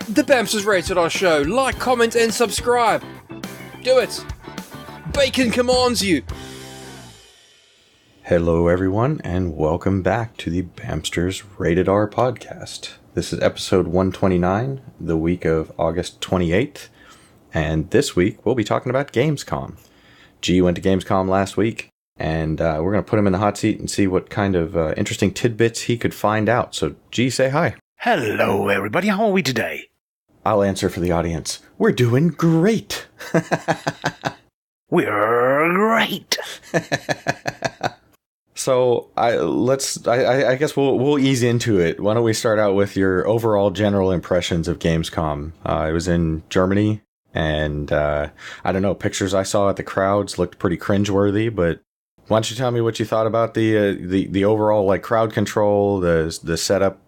The Bamsters rated our show. Like, comment, and subscribe. Do it. Bacon commands you. Hello, everyone, and welcome back to the Bamsters Rated R podcast. This is episode 129, the week of August 28th, and this week we'll be talking about Gamescom. G went to Gamescom last week, and we're going to put him in the hot seat and see what kind of interesting tidbits he could find out. So, G, say hi. Hello, everybody. How are we today? I'll answer for the audience. We're doing great. We're great. So I guess we'll ease into it. Why don't we start out with your overall general impressions of Gamescom? I was in Germany, and I don't know, pictures I saw at the crowds looked pretty cringeworthy. But why don't you tell me what you thought about the overall like crowd control, the setup,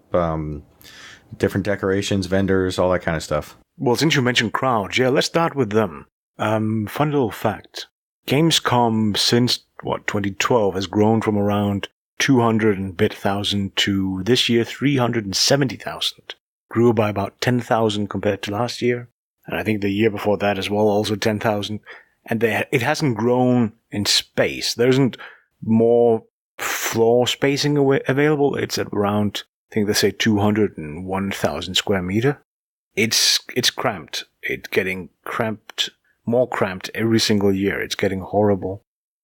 different decorations, vendors, all that kind of stuff. Well, since you mentioned crowds, yeah, let's start with them. Fun little fact. Gamescom since, 2012 has grown from around 200 and bit thousand to this year 370,000. Grew by about 10,000 compared to last year. And I think the year before that as well, also 10,000. And it hasn't grown in space. There isn't more floor spacing available. It's at around, I think they say 201,000 square meter. It's cramped. It's getting more cramped every single year. It's getting horrible.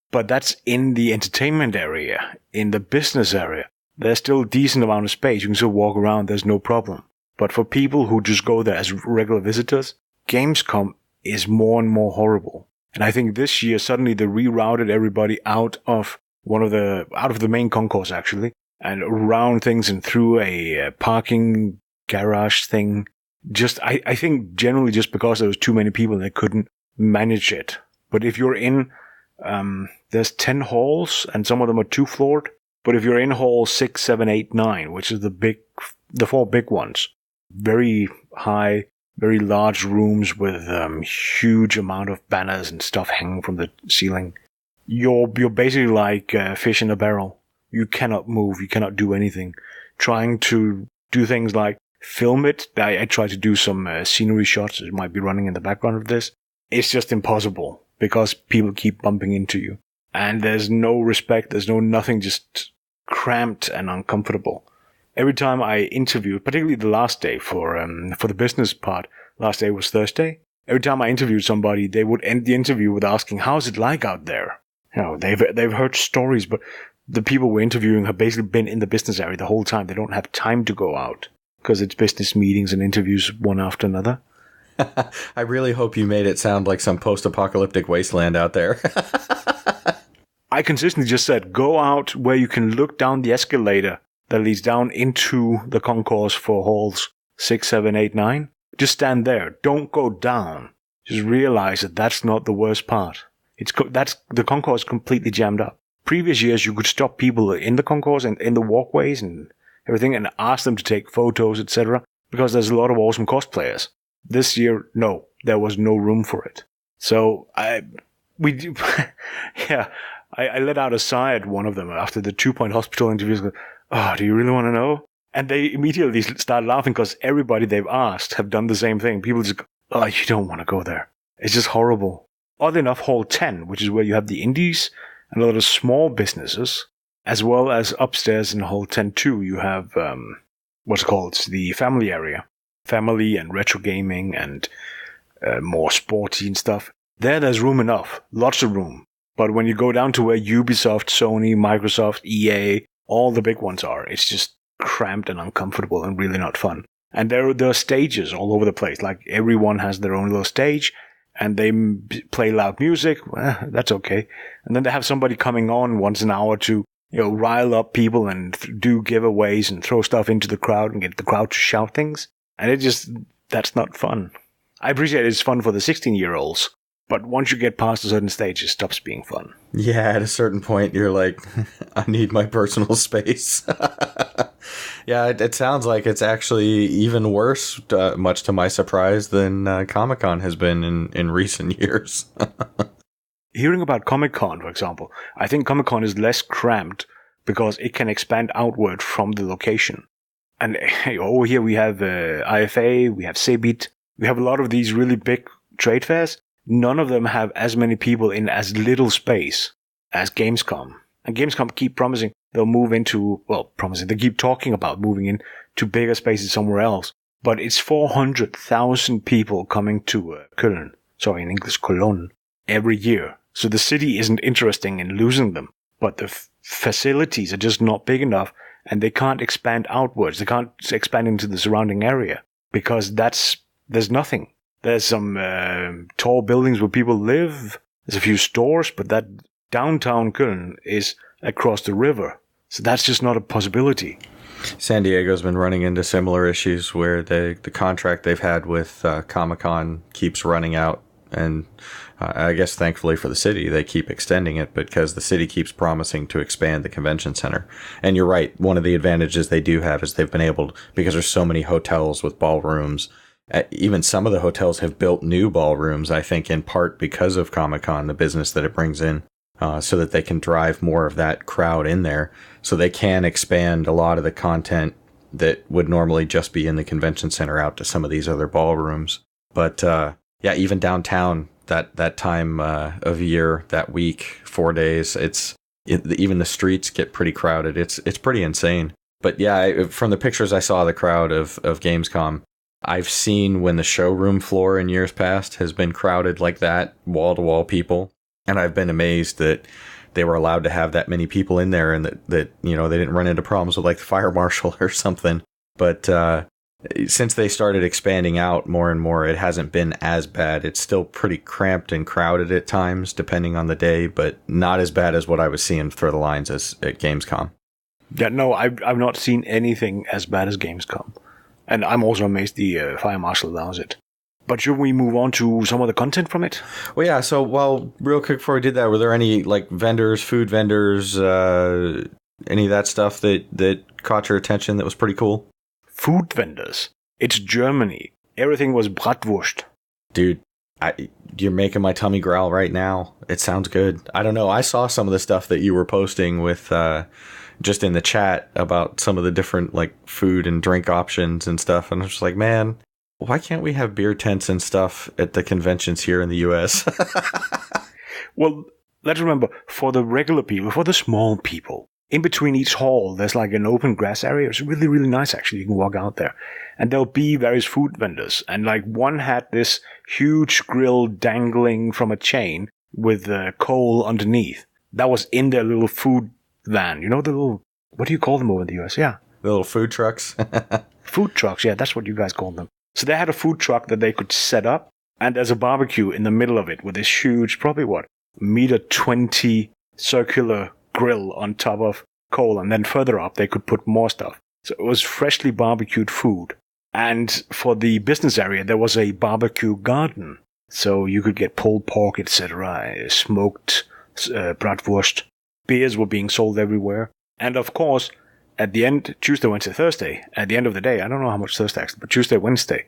But that's in the entertainment area. In the business area, there's still a decent amount of space. You can still walk around. There's no problem. But for people who just go there as regular visitors, Gamescom is more and more horrible. And I think this year suddenly they rerouted everybody out of the main concourse actually, and around things and through a parking garage thing. I think generally just because there was too many people and they couldn't manage it. But if you're in, there's 10 halls and some of them are 2-floored. But if you're in hall 6, 7, 8, 9, which is the 4 big ones, very high, very large rooms with huge amount of banners and stuff hanging from the ceiling, you're basically like fish in a barrel. You cannot move. You cannot do anything. Trying to do things like film it. I tried to do some scenery shots. It might be running in the background of this. It's just impossible because people keep bumping into you. And there's no respect. There's no nothing, just cramped and uncomfortable. Every time I interviewed, particularly the last day for the business part, last day was Thursday. Every time I interviewed somebody, they would end the interview with asking, "How's it like out there?" You know, they've heard stories, but the people we're interviewing have basically been in the business area the whole time. They don't have time to go out because it's business meetings and interviews one after another. I really hope you made it sound like some post-apocalyptic wasteland out there. I consistently just said, go out where you can look down the escalator that leads down into the concourse for halls 6, 7, 8, 9. Just stand there. Don't go down. Just realize that that's not the worst part. The concourse completely jammed up. Previous years, you could stop people in the concourse and in the walkways and everything and ask them to take photos, etc. because there's a lot of awesome cosplayers. This year, no, there was no room for it. So I let out a sigh at one of them after the 2-point hospital interviews. "Oh, do you really want to know?" And they immediately start laughing because everybody they've asked have done the same thing. People just go, "Oh, you don't want to go there. It's just horrible." Oddly enough, Hall 10, which is where you have the indies and a lot of small businesses, as well as upstairs in Hall 10-2, you have it's the family area. Family and retro gaming and more sporty and stuff. There's room enough. Lots of room. But when you go down to where Ubisoft, Sony, Microsoft, EA, all the big ones are, it's just cramped and uncomfortable and really not fun. And there are stages all over the place. Like everyone has their own little stage and they play loud music. Well, that's okay. And then they have somebody coming on once an hour to, rile up people and do giveaways and throw stuff into the crowd and get the crowd to shout things. And that's not fun. I appreciate it's fun for the 16-year-olds, but once you get past a certain stage, it stops being fun. Yeah, at a certain point, you're like, I need my personal space. Yeah, it sounds like it's actually even worse, much to my surprise, than Comic-Con has been in recent years. Hearing about Comic-Con, for example, I think Comic-Con is less cramped because it can expand outward from the location. And over here we have IFA, we have Cebit, we have a lot of these really big trade fairs. None of them have as many people in as little space as Gamescom. And Gamescom keep promising they'll move into, they keep talking about moving in to bigger spaces somewhere else. But it's 400,000 people coming to Köln, in English Cologne, every year. So the city isn't interesting in losing them. But the facilities are just not big enough, and they can't expand outwards. They can't expand into the surrounding area because there's nothing. There's some tall buildings where people live. There's a few stores, but that downtown Köln is across the river. So that's just not a possibility. San Diego's been running into similar issues where the contract they've had with Comic-Con keeps running out. And I guess thankfully for the city, they keep extending it because the city keeps promising to expand the convention center. And you're right. One of the advantages they do have is they've been able, because there's so many hotels with ballrooms, even some of the hotels have built new ballrooms, I think in part because of Comic-Con, the business that it brings in, so that they can drive more of that crowd in there. So they can expand a lot of the content that would normally just be in the convention center out to some of these other ballrooms. But, yeah, even downtown, that time of year, that week, 4 days, even the streets get pretty crowded. It's pretty insane. But yeah, from the pictures I saw of the crowd of Gamescom, I've seen when the showroom floor in years past has been crowded like that, wall-to-wall people. And I've been amazed that they were allowed to have that many people in there and that they didn't run into problems with like the fire marshal or something. But since they started expanding out more and more, it hasn't been as bad. It's still pretty cramped and crowded at times, depending on the day, but not as bad as what I was seeing through the lines as at Gamescom. Yeah, no, I've not seen anything as bad as Gamescom. And I'm also amazed the fire marshal allows it. But should we move on to some of the content from it? Well, yeah, so, real quick before we did that, were there any, vendors, food vendors, any of that stuff that caught your attention that was pretty cool? Food vendors. It's Germany. Everything was bratwurst. Dude, you're making my tummy growl right now. It sounds good. I don't know. I saw some of the stuff that you were posting with just in the chat about some of the different food and drink options and stuff. And I was just like, man, why can't we have beer tents and stuff at the conventions here in the US? Well, let's remember, for the regular people, for the small people, in between each hall, there's an open grass area. It's really, really nice, actually. You can walk out there. And there'll be various food vendors. And one had this huge grill dangling from a chain with coal underneath. That was in their little food van. You know, the little, what do you call them over in the US? Yeah. The little food trucks. Food trucks, yeah, that's what you guys call them. So they had a food truck that they could set up. And there's a barbecue in the middle of it with this huge, probably $1.20 circular grill on top of coal, and then further up they could put more stuff. So it was freshly barbecued food. And for the business area there was a barbecue garden, so you could get pulled pork, etc., smoked bratwurst. Beers were being sold everywhere. And of course, at the end, Tuesday, Wednesday, Thursday, at the end of the day, I don't know how much Thursday actually, but Tuesday, Wednesday,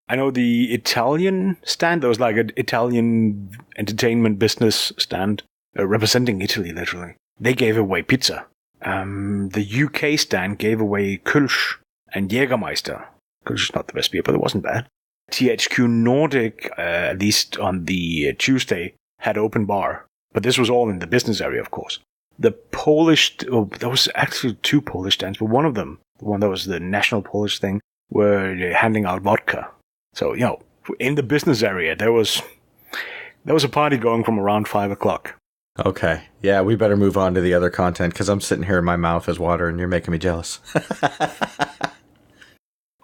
I know the Italian stand, there was an Italian entertainment business stand representing Italy, literally. They gave away pizza. The UK stand gave away Kölsch and Jägermeister. Kölsch is not the best beer, but it wasn't bad. THQ Nordic, at least on the Tuesday, had open bar. But this was all in the business area, of course. The Polish, there was actually 2 Polish stands, but one of them, the one that was the national Polish thing, were handing out vodka. So, in the business area, there was a party going from around 5 o'clock. Okay. Yeah, we better move on to the other content because I'm sitting here and my mouth is watering and you're making me jealous. But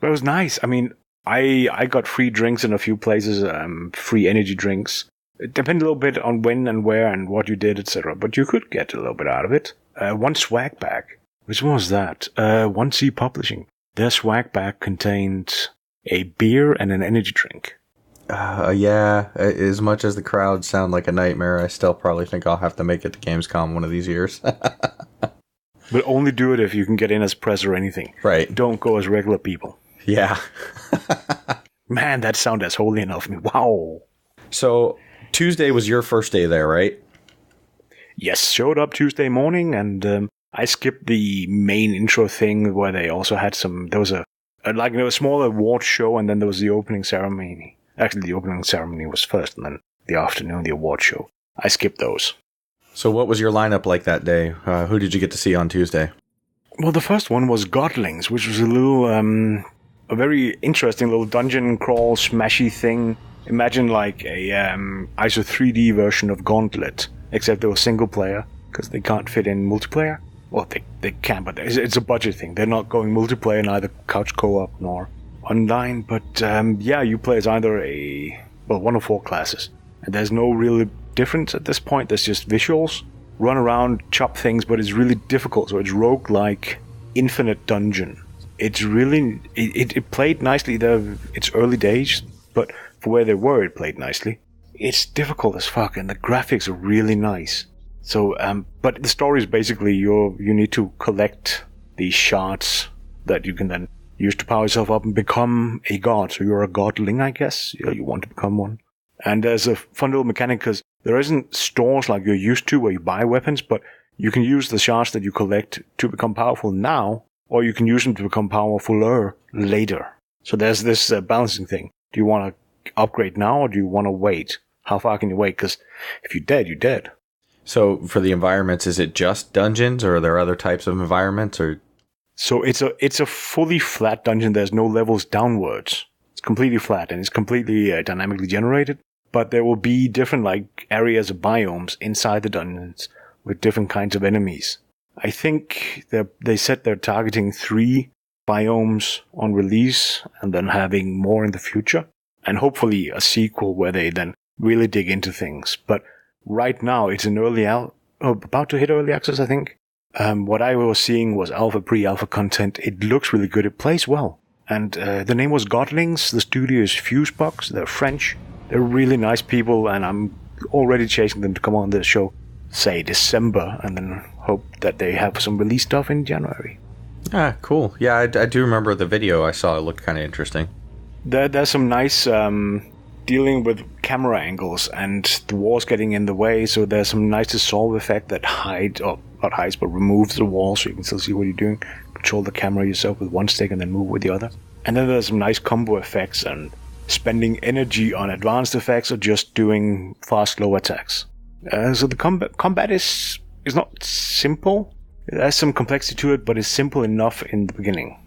it was nice. I mean, I got free drinks in a few places, free energy drinks. It depended a little bit on when and where and what you did, etc. But you could get a little bit out of it. One swag bag. Which one was that? 1C Publishing. Their swag bag contained a beer and an energy drink. Yeah, as much as the crowds sound like a nightmare, I still probably think I'll have to make it to Gamescom one of these years. But only do it if you can get in as press or anything. Right. Don't go as regular people. Yeah. Man, that sound as holy enough. Wow. So, Tuesday was your first day there, right? Yes, showed up Tuesday morning, and I skipped the main intro thing where they also had there was a small award show, and then there was the opening ceremony. Actually, the opening ceremony was first, and then the afternoon, the award show. I skipped those. So what was your lineup like that day? Who did you get to see on Tuesday? Well, the first one was Godlings, which was a very interesting little dungeon crawl smashy thing. Imagine like a ISO 3D version of Gauntlet, except they were single player, because they can't fit in multiplayer. Well, they can, but it's a budget thing. They're not going multiplayer, neither couch co-op nor online. But you play as either one of 4 classes. And there's no real difference at this point. There's just visuals. Run around, chop things, but it's really difficult. So it's roguelike, infinite dungeon. It's really... It played nicely. It's early days, but for where they were, it played nicely. It's difficult as fuck, and the graphics are really nice. So, but the story is basically you need to collect these shards that you can then use to power yourself up and become a god. So you're a godling, I guess. You want to become one. And there's a fun little mechanic because there isn't stores like you're used to where you buy weapons, but you can use the shards that you collect to become powerful now, or you can use them to become powerfuler later. So there's this balancing thing. Do you want to upgrade now, or do you want to wait? How far can you wait? Because if you're dead, you're dead. So for the environments, is it just dungeons, or are there other types of environments? Or so it's a fully flat dungeon. There's no levels downwards. It's completely flat, and it's completely dynamically generated. But there will be different like areas of biomes inside the dungeons with different kinds of enemies. I think they said they're targeting 3 biomes on release, and then having more in the future, and hopefully a sequel where they then really dig into things. But right now, it's in about to hit early access, I think. What I was seeing was pre-alpha content. It looks really good. It plays well. And the name was Godlings. The studio is Fusebox. They're French. They're really nice people, and I'm already chasing them to come on this show, say December, and then hope that they have some release stuff in January. Ah, cool. Yeah, I do remember the video I saw. It looked kind of interesting. There's some nice... dealing with camera angles and the walls getting in the way, so there's some nice dissolve effect that removes the wall so you can still see what you're doing. Control the camera yourself with one stick and then move with the other. And then there's some nice combo effects and spending energy on advanced effects or just doing fast, slow attacks. So the combat is not simple. There's some complexity to it, but it's simple enough in the beginning.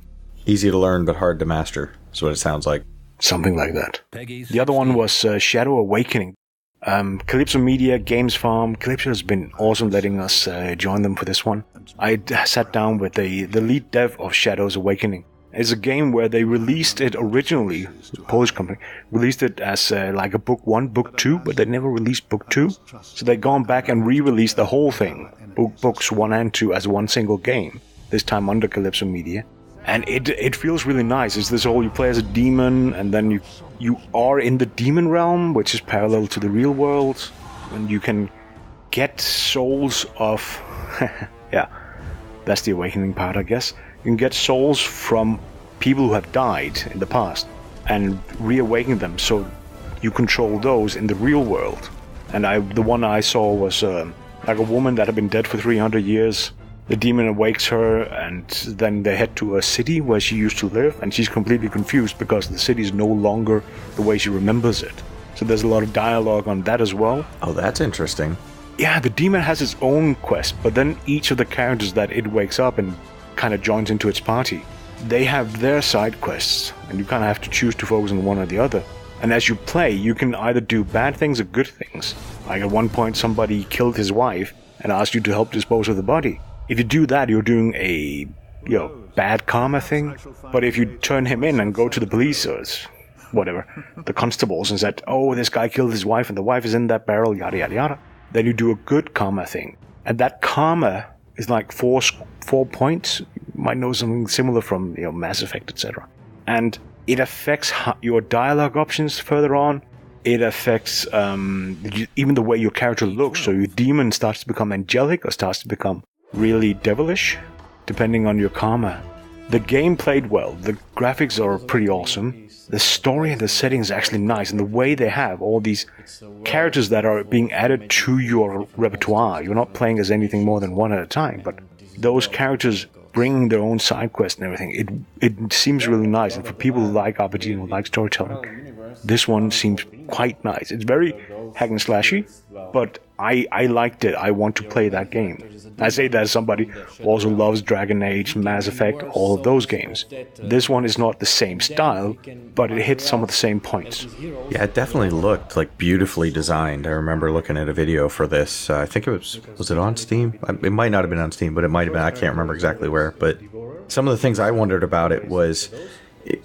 Easy to learn, but hard to master, is what it sounds like. Something like that. The other one was Shadow Awakening. Calypso Media, Games Farm. Calypso has been awesome letting us join them for this one. I sat down with the lead dev of Shadows Awakening. It's a game where they released it originally, the Polish company, released it as like a book 1, book 2, but they never released book 2. So they've gone back and re-released the whole thing, books 1 and 2 as one single game, this time under Calypso Media. And it feels really nice. It's this whole, you play as a demon, and then you are in the demon realm, which is parallel to the real world, and you can get souls of... yeah, that's the awakening part, I guess. You can get souls from people who have died in the past, and reawaken them, so you control those in the real world. And the one I saw was like a woman that had been dead for 300 years. The demon awakes her, and then they head to a city where she used to live, and she's completely confused because the city is no longer the way she remembers it. So there's a lot of dialogue on that as well. Oh, that's interesting. Yeah, the demon has its own quest, but then each of the characters that it wakes up and kind of joins into its party, they have their side quests, and you kind of have to choose to focus on one or the other. And as you play, you can either do bad things or good things. Like at one point, somebody killed his wife and asked you to help dispose of the body. If you do that, you're doing a bad karma thing. But if you turn him in and go to the police or whatever, the constables, and said, oh, this guy killed his wife and the wife is in that barrel, yada, yada, yada, then you do a good karma thing. And that karma is like 4 points. You might know something similar from Mass Effect, etc. And it affects your dialogue options further on. It affects even the way your character looks. So your demon starts to become angelic or starts to become really devilish, depending on your karma. The game played well. The graphics are pretty awesome. The story and the setting is actually nice, and the way they have all these characters that are being added to your repertoire. You're not playing as anything more than one at a time, but those characters bringing their own side quests and everything, it seems really nice. And for people who like RPG and who like storytelling, this one seems quite nice. It's very hack and slashy, but I liked it. I want to play that game. I say that as somebody who also loves Dragon Age, Mass Effect, all of those games. This one is not the same style, but it hits some of the same points. Yeah, it definitely looked like beautifully designed. I remember looking at a video for this. I think it was it on Steam? It might not have been on Steam, but it might have been. I can't remember exactly where. But some of the things I wondered about it was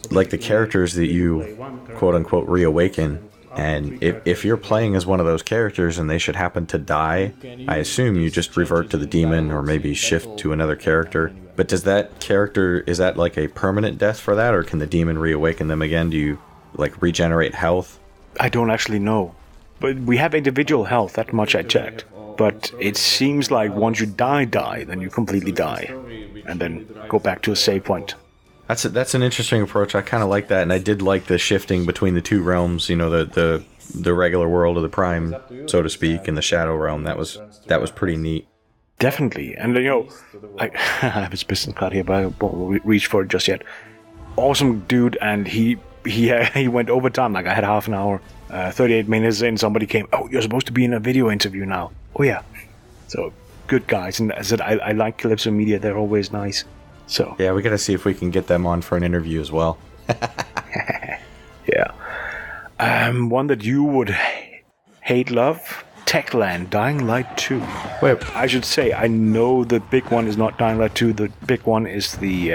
like the characters that you quote unquote reawaken. And if you're playing as one of those characters and they should happen to die, I assume you just revert to the demon or maybe shift to another character. But does that character, is that like a permanent death for that, or can the demon reawaken them again? Do you like regenerate health? I don't actually know. But we have individual health, that much I checked. But it seems like once you die, then you completely die. And then go back to a save point. That's an interesting approach. I kind of like that, and I did like the shifting between the two realms. You know, the regular world of the Prime, so to speak, and the Shadow realm. That was pretty neat. Definitely, and you know, I have his business card here, but I won't reach for it just yet. Awesome dude, and he went overtime. Like I had half an hour, 38 minutes in. Somebody came. Oh, you're supposed to be in a video interview now. Oh yeah. So good guys, and as I said, I like Calypso Media. They're always nice. So yeah, we got to see if we can get them on for an interview as well. Yeah. One that you would hate, love, Techland, Dying Light 2. Wait, I should say, I know the big one is not Dying Light 2. The big one is the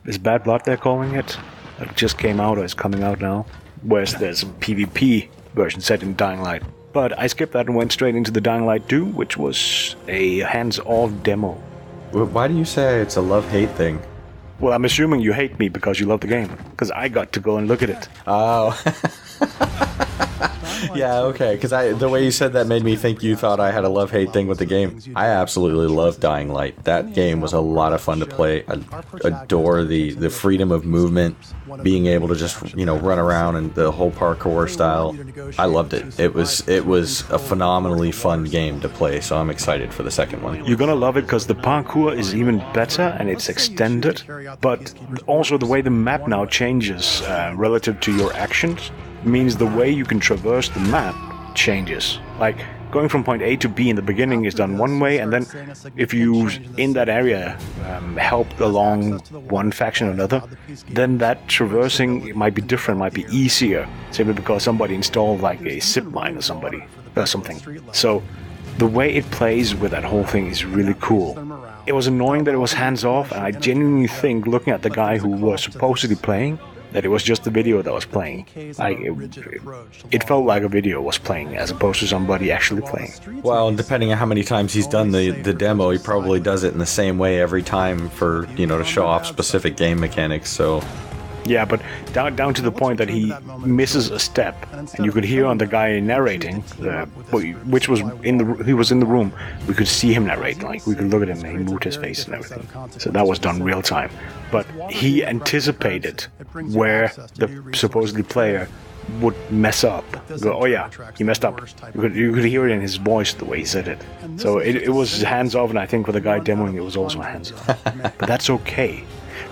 is Bad Blood they're calling it? It just came out or is coming out now. Whereas there's a PvP version set in Dying Light. But I skipped that and went straight into the Dying Light 2, which was a hands-off demo. why do you say it's a love-hate thing? Well, I'm assuming you hate me because you love the game. Because I got to go and look at it. Oh. Yeah, okay, because the way you said that made me think you thought I had a love-hate thing with the game. I absolutely love Dying Light. That game was a lot of fun to play. I adore the freedom of movement, being able to just, run around and the whole parkour style. I loved it. It was a phenomenally fun game to play, so I'm excited for the second one. You're gonna love it because the parkour is even better and it's extended, but also the way the map now changes relative to your actions means the way you can traverse the map changes. Like, going from point A to B in the beginning is done one way, and then if you, in that area, help along one faction or another, then that traversing might be different, might be easier, simply because somebody installed like a zip line or something. So, the way it plays with that whole thing is really cool. It was annoying that it was hands-off, and I genuinely think, looking at the guy who was supposedly playing, that it was just the video that was playing. Like, it felt like a video was playing as opposed to somebody actually playing. Well, and depending on how many times he's done the demo, he probably does it in the same way every time for, to show off specific game mechanics, so... Yeah, but down to the point that he misses a step, and you could hear on the guy narrating, which was he was in the room. We could see him narrate, like we could look at him and he moved his face and everything. So that was done real time. But he anticipated where the supposedly player would mess up. Go, oh yeah, he messed up. You could hear it in his voice the way he said it. So it was hands off, and I think for the guy demoing it was also hands off. But that's okay.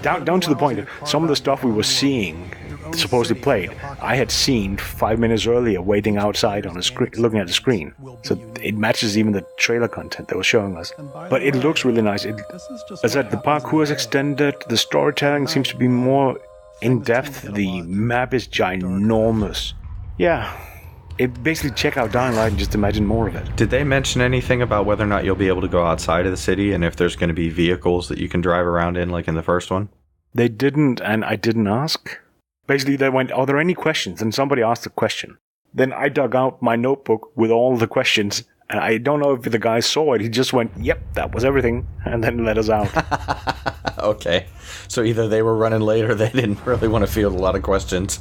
Down to the point that some of the stuff we were seeing, supposedly played, I had seen 5 minutes earlier waiting outside on a screen, looking at the screen. So it matches even the trailer content they were showing us. But it looks really nice. As I said, the parkour is extended, the storytelling seems to be more in-depth, the map is ginormous. Yeah. Basically check out Dying Light and just imagine more of it. Did they mention anything about whether or not you'll be able to go outside of the city and if there's going to be vehicles that you can drive around in like in the first one? They didn't, and I didn't ask. Basically, they went, are there any questions? And somebody asked a question. Then I dug out my notebook with all the questions, and I don't know if the guy saw it. He just went, yep, that was everything, and then let us out. Okay. So either they were running late or they didn't really want to field a lot of questions.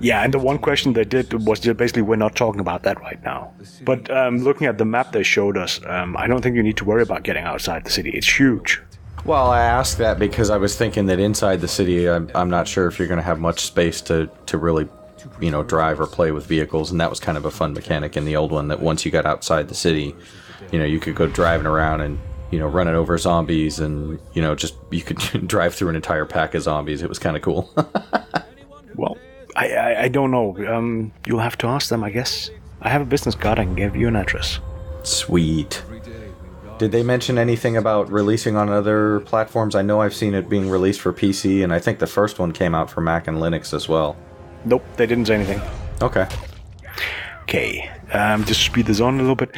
Yeah, and the one question they did was just basically, we're not talking about that right now. But looking at the map they showed us, I don't think you need to worry about getting outside the city. It's huge. Well, I asked that because I was thinking that inside the city, I'm not sure if you're going to have much space to really, drive or play with vehicles. And that was kind of a fun mechanic in the old one, that once you got outside the city, you could go driving around and running over zombies and, just you could drive through an entire pack of zombies. It was kind of cool. Well, I don't know. You'll have to ask them, I guess. I have a business card. I can give you an address. Sweet. Did they mention anything about releasing on other platforms? I know I've seen it being released for PC, and I think the first one came out for Mac and Linux as well. Nope, they didn't say anything. Okay. Okay, just to speed this on a little bit.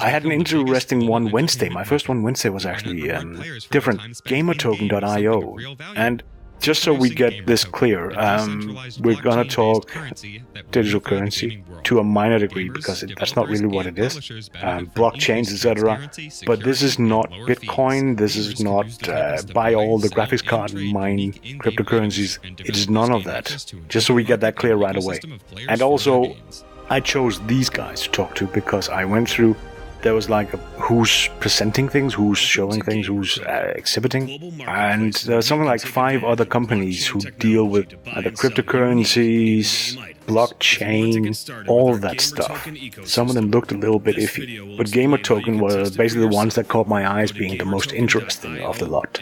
I had an interesting one Wednesday. My first one Wednesday was actually different. Gamertoken.io. And just so we get this clear, we're going to talk digital currency to a minor degree because that's not really what it is. Blockchains, etc. But this is not Bitcoin. This is not buy all the graphics card and mine cryptocurrencies. It is none of that. Just so we get that clear right away. And also, I chose these guys to talk to because I went through. There was like who's presenting things, who's showing things, who's exhibiting. And there's something like 5 other companies who deal with the cryptocurrencies, blockchain, all of that stuff. Some of them looked a little bit iffy. But Gamer Token were basically the ones that caught my eyes being the most interesting of the lot.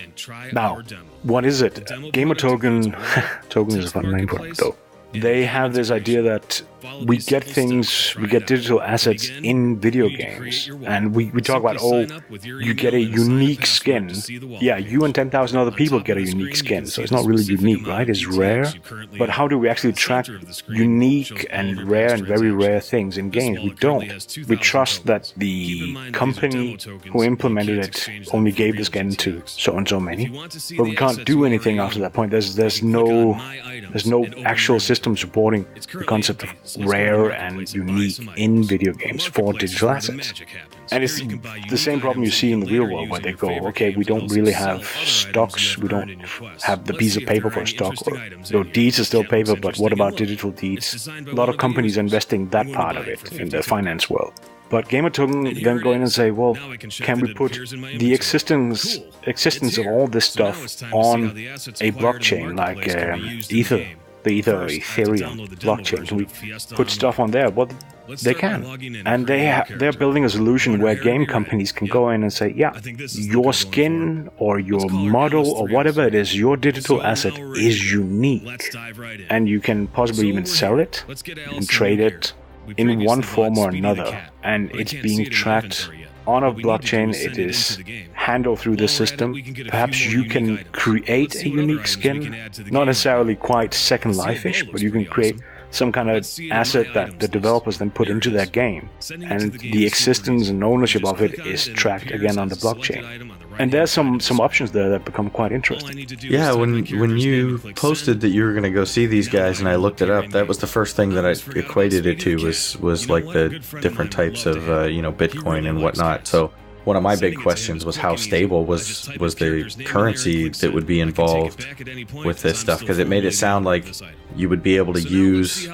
Now, what is it? Gamer Token, Token is a fun name for it though. They have this idea that we get digital assets in video games. And we talk about, you get a unique skin. Yeah, you and 10,000 other people get a unique skin. So it's not really unique, right? It's rare. But how do we actually track unique and rare and very rare things in games? We don't. We trust that the company who implemented it only gave the skin to so and so many. But we can't do anything after that point. There's no actual system supporting the concept of rare and unique in video games for digital assets. And it's the same problem you see in the real world where they go, okay, we don't really have stocks, we don't have the piece of paper for a stock, or deeds are still paper, but what about digital deeds? A lot of companies are investing that part of it in the finance world. But Gamer Token then go in and say, well, can we put the existence of all this stuff on a blockchain like Ether? The Ethereum blockchain. Can we put stuff on there? Well, they can. And they're building a solution where game companies can go in and say, yeah, your skin or your model or whatever it is, your digital asset is unique. And you can possibly even sell it, you can trade it in one form or another. And it's being tracked on a blockchain. It is handled through the system. Perhaps you can create a unique skin, not necessarily quite Second Life-ish, but you can create some kind of asset that the developers then put into their game, and the existence and ownership of it is tracked again on the blockchain. And there's some options there that become quite interesting. Yeah, when you posted that you were going to go see these guys and I looked it up, that was the first thing that I equated it to was like the different types of Bitcoin and whatnot. So one of my big questions was how stable was the currency that would be involved with this stuff, because it made it sound like you would be able to use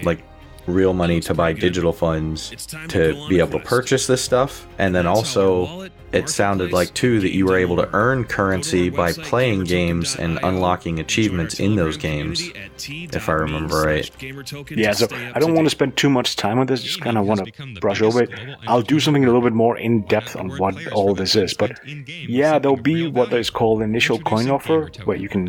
like real money to buy digital funds to be able to purchase this stuff, and then also it sounded like too that you were able to earn currency by playing games and unlocking achievements in those games, if I remember right. Yeah, so I don't want to spend too much time on this, just kind of want to brush over it. I'll do something a little bit more in depth on what all this is, but yeah, there'll be what is called initial coin offer, where you can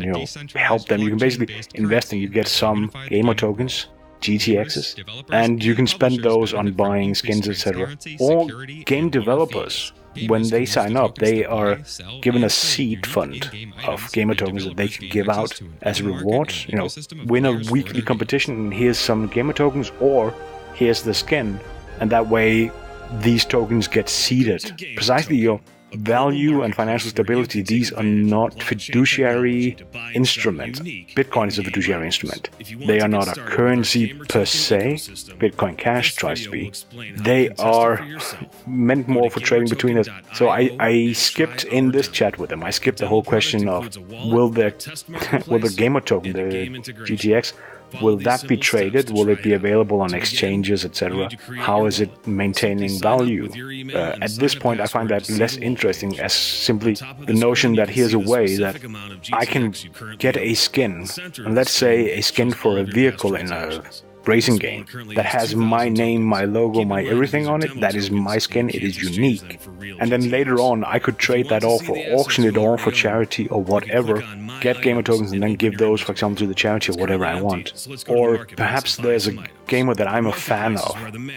help them. You can basically invest and you get some gamer tokens, GTXs, and you can spend those on buying skins, etc. Or game developers, when they sign up, they are given a seed fund of gamer tokens that they can give out as rewards. Win a weekly competition, and here's some gamer tokens, or here's the skin, and that way these tokens get seeded. Precisely your value and financial stability, these are not fiduciary instruments. Bitcoin is a fiduciary instrument. They are not a currency per se. Bitcoin Cash tries to be. They are meant more for trading between us. So I skipped in this chat with them. I skipped the whole question of will the gamer token, the GTX, will that be traded? Will it be available on exchanges, etc.? How is it maintaining value? At this point, I find that less interesting as simply the notion that here's a way that I can get a skin, and let's say a skin for a vehicle in a racing game that has my name, my logo, my everything on it. That is my skin. It is unique. And then later on, I could trade that off or auction it off for charity or whatever, get gamer tokens and then give those, for example, to the charity or whatever I want. Or perhaps there's a gamer that I'm a fan of.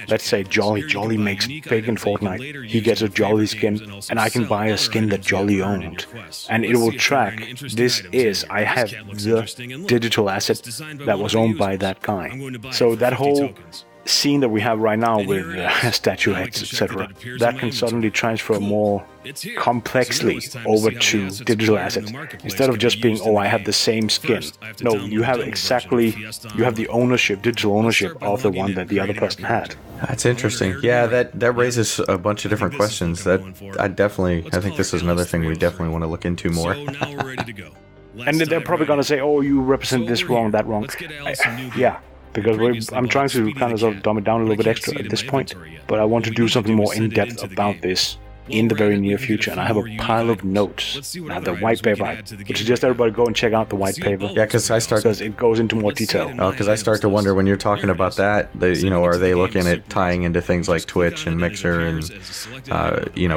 Let's say Jolly. Jolly makes big in Fortnite. He gets a Jolly skin, and I can buy a skin that Jolly owned. And it will track, I have the digital asset that was owned by that guy. So that whole scene that we have right now with statuettes, etc., that can suddenly transfer more complexly over to digital assets instead of just being, I have the same skin. No, you have the ownership, digital ownership of the one that the other person had. That's interesting. Yeah, that raises a bunch of different questions. I think this is another thing we definitely want to look into more. And they're probably going to say, you represent this wrong, that wrong. Yeah. Because I'm trying to kind of sort of dumb it down a little bit extra at this point, but I want to do something more in-depth about this in the very near future, and I have a pile of notes. I have the white paper. I would suggest everybody go and check out the white paper. Yeah, because it goes into more detail. Oh, because I start to wonder when you're talking about that, are they looking at tying into things like Twitch and Mixer and,